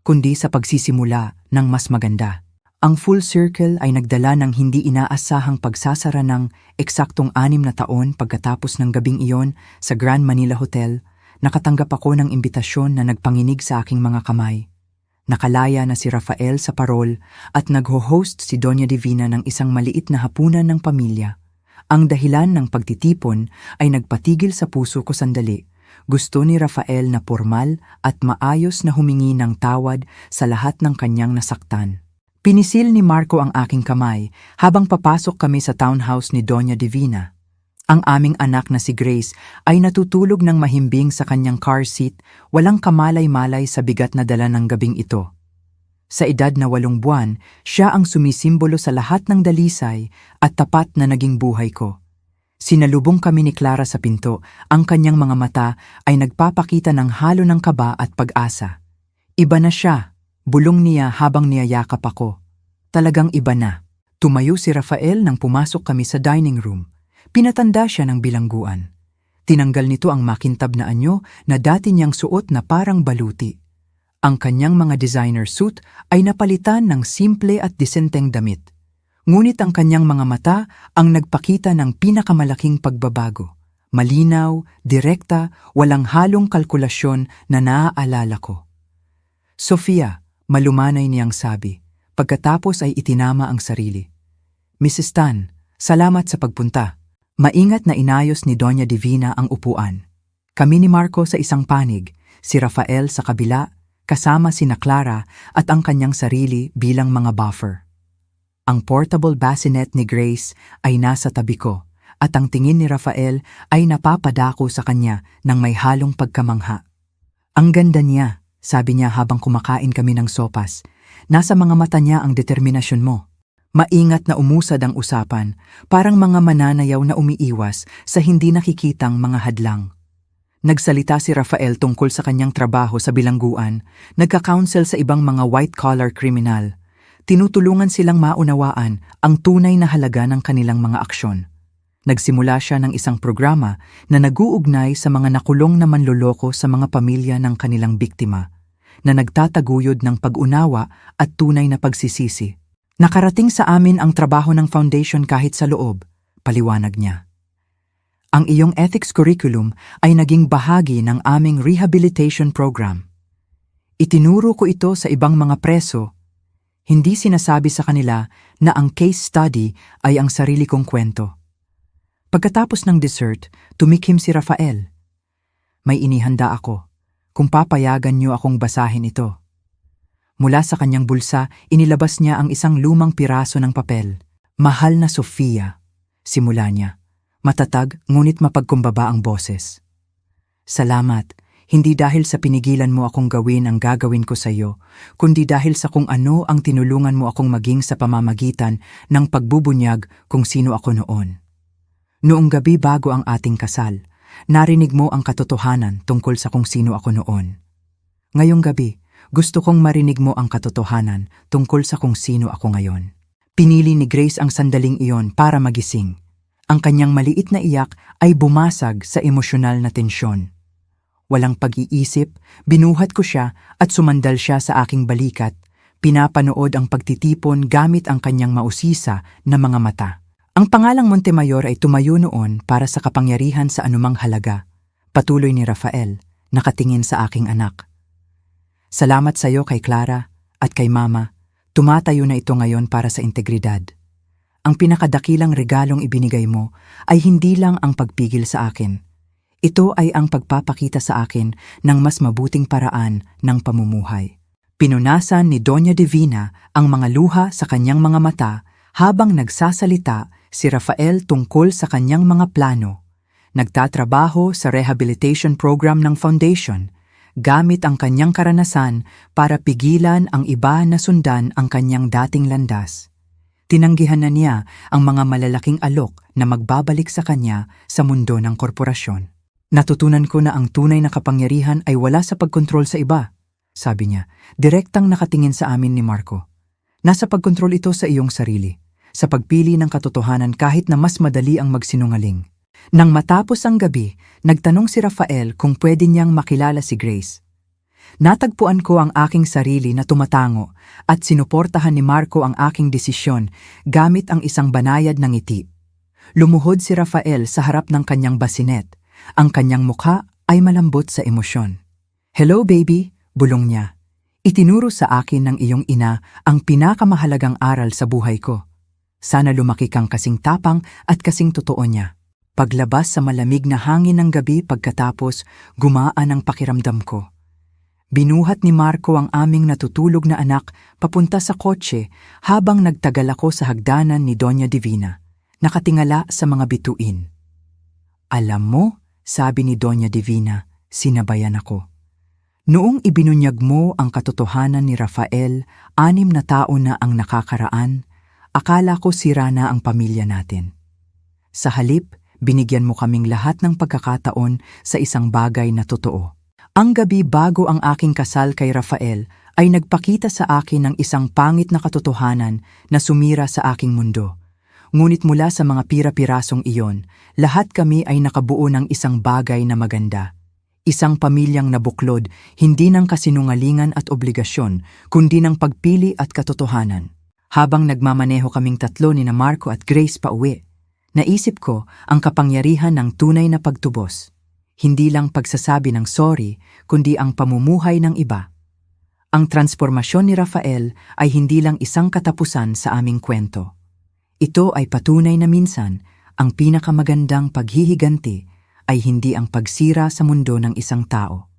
kundi sa pagsisimula ng mas maganda. Ang full circle ay nagdala ng hindi inaasahang pagsasara ng eksaktong 6 na taon pagkatapos ng gabing iyon sa Grand Manila Hotel. Nakatanggap ako ng imbitasyon na nagpanginig sa aking mga kamay. Nakalaya na si Rafael sa parol at nagho-host si Doña Divina ng isang maliit na hapunan ng pamilya. Ang dahilan ng pagtitipon ay nagpatigil sa puso ko sandali. Gusto ni Rafael na formal at maayos na humingi ng tawad sa lahat ng kanyang nasaktan. Pinisil ni Marco ang aking kamay habang papasok kami sa townhouse ni Doña Divina. Ang aming anak na si Grace ay natutulog ng mahimbing sa kanyang car seat, walang kamalay-malay sa bigat na dala ng gabing ito. Sa edad na 8 buwan, siya ang sumisimbolo sa lahat ng dalisay at tapat na naging buhay ko. Sinalubong kami ni Clara sa pinto, ang kanyang mga mata ay nagpapakita ng halo ng kaba at pag-asa. Iba na siya, bulong niya habang niyayakap ako. Talagang iba na. Tumayo si Rafael nang pumasok kami sa dining room. Pinatanda siya ng bilangguan. Tinanggal nito ang makintab na anyo na dati niyang suot na parang baluti. Ang kanyang mga designer suit ay napalitan ng simple at disenteng damit. Ngunit ang kanyang mga mata ang nagpakita ng pinakamalaking pagbabago. Malinaw, direkta, walang halong kalkulasyon na naaalala ko. Sofia, malumanay niyang sabi, pagkatapos ay itinama ang sarili. Mrs. Tan, salamat sa pagpunta. Maingat na inayos ni Doña Divina ang upuan. Kami ni Marco sa isang panig, si Rafael sa kabila, kasama sina Clara at ang kanyang sarili bilang mga buffer. Ang portable bassinet ni Grace ay nasa tabi ko at ang tingin ni Rafael ay napapadako sa kanya ng may halong pagkamangha. Ang ganda niya, sabi niya habang kumakain kami ng sopas. Nasa mga mata niya ang determinasyon mo. Maingat na umusad ang usapan, parang mga mananayaw na umiiwas sa hindi nakikitang mga hadlang. Nagsalita si Rafael tungkol sa kanyang trabaho sa bilangguan, nagka-counsel sa ibang mga white-collar kriminal. Tinutulungan silang maunawaan ang tunay na halaga ng kanilang mga aksyon. Nagsimula siya ng isang programa na nag-uugnay sa mga nakulong na manloloko sa mga pamilya ng kanilang biktima, na nagtataguyod ng pag-unawa at tunay na pagsisisi. Nakarating sa amin ang trabaho ng foundation kahit sa loob, paliwanag niya. Ang iyong ethics curriculum ay naging bahagi ng aming rehabilitation program. Itinuro ko ito sa ibang mga preso. Hindi sinasabi sa kanila na ang case study ay ang sarili kong kwento. Pagkatapos ng dessert, tumikhim si Rafael. May inihanda ako, kung papayagan niyo akong basahin ito. Mula sa kanyang bulsa, inilabas niya ang isang lumang piraso ng papel. Mahal na Sofia, simula niya. Matatag ngunit mapagkumbaba ang boses. Salamat, hindi dahil sa pinigilan mo akong gawin ang gagawin ko sa iyo, kundi dahil sa kung ano ang tinulungan mo akong maging sa pamamagitan ng pagbubunyag kung sino ako noon. Noong gabi bago ang ating kasal, narinig mo ang katotohanan tungkol sa kung sino ako noon. Ngayong gabi, gusto kong marinig mo ang katotohanan tungkol sa kung sino ako ngayon. Pinili ni Grace ang sandaling iyon para magising. Ang kanyang maliit na iyak ay bumasag sa emosyonal na tensyon. Walang pag-iisip, binuhat ko siya at sumandal siya sa aking balikat. Pinapanood ang pagtitipon gamit ang kanyang mausisa na mga mata. Ang pangalang Montemayor ay tumayo noon para sa kapangyarihan sa anumang halaga. Patuloy ni Rafael, nakatingin sa aking anak. Salamat sa iyo kay Clara at kay Mama. Tumatayo na ito ngayon para sa integridad. Ang pinakadakilang regalong ibinigay mo ay hindi lang ang pagpigil sa akin. Ito ay ang pagpapakita sa akin ng mas mabuting paraan ng pamumuhay. Pinunasan ni Doña Divina ang mga luha sa kanyang mga mata habang nagsasalita si Rafael tungkol sa kanyang mga plano. Nagtatrabaho sa rehabilitation program ng foundation gamit ang kanyang karanasan para pigilan ang iba na sundan ang kanyang dating landas. Tinanggihan na niya ang mga malalaking alok na magbabalik sa kanya sa mundo ng korporasyon. Natutunan ko na ang tunay na kapangyarihan ay wala sa pagkontrol sa iba, sabi niya, direktang nakatingin sa amin ni Marco. Nasa pagkontrol ito sa iyong sarili, sa pagpili ng katotohanan kahit na mas madali ang magsinungaling. Nang matapos ang gabi, nagtanong si Rafael kung pwede niyang makilala si Grace. Natagpuan ko ang aking sarili na tumatango at sinuportahan ni Marco ang aking desisyon gamit ang isang banayad ng ngiti. Lumuhod si Rafael sa harap ng kanyang basinet. Ang kanyang mukha ay malambot sa emosyon. "Hello baby," bulong niya. "Itinuro sa akin ng iyong ina ang pinakamahalagang aral sa buhay ko. Sana lumaki kang kasing tapang at kasing totoo niya." Paglabas sa malamig na hangin ng gabi pagkatapos, gumaan ang pakiramdam ko. Binuhat ni Marco ang aming natutulog na anak papunta sa kotse habang nagtagal ako sa hagdanan ni Doña Divina, nakatingala sa mga bituin. "Alam mo," sabi ni Doña Divina, sinabayan ako. "Noong ibinunyag mo ang katotohanan ni Rafael, 6 na taon na ang nakakaraan, akala ko sira na ang pamilya natin. Sa halip, binigyan mo kaming lahat ng pagkakataon sa isang bagay na totoo. Ang gabi bago ang aking kasal kay Rafael, ay nagpakita sa akin ng isang pangit na katotohanan na sumira sa aking mundo. Ngunit mula sa mga pira-pirasong iyon, lahat kami ay nakabuo ng isang bagay na maganda. Isang pamilyang nabuklod, hindi ng kasinungalingan at obligasyon, kundi ng pagpili at katotohanan. Habang nagmamaneho kaming tatlo ni na Marco at Grace pauwi, naisip ko ang kapangyarihan ng tunay na pagtubos. Hindi lang pagsasabi ng sorry, kundi ang pamumuhay ng iba. Ang transformasyon ni Rafael ay hindi lang isang katapusan sa aming kwento. Ito ay patunay na minsan, ang pinakamagandang paghihiganti ay hindi ang pagsira sa mundo ng isang tao,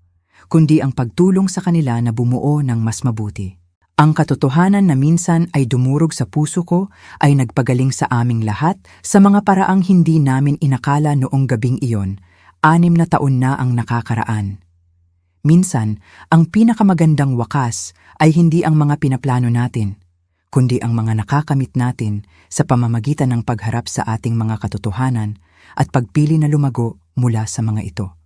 kundi ang pagtulong sa kanila na bumuo ng mas mabuti. Ang katotohanan na minsan ay dumurog sa puso ko ay nagpagaling sa aming lahat sa mga paraang hindi namin inakala noong gabing iyon, 6 na taon na ang nakakaraan. Minsan, ang pinakamagandang wakas ay hindi ang mga pinaplano natin, kundi ang mga nakakamit natin sa pamamagitan ng pagharap sa ating mga katotohanan at pagpili na lumago mula sa mga ito.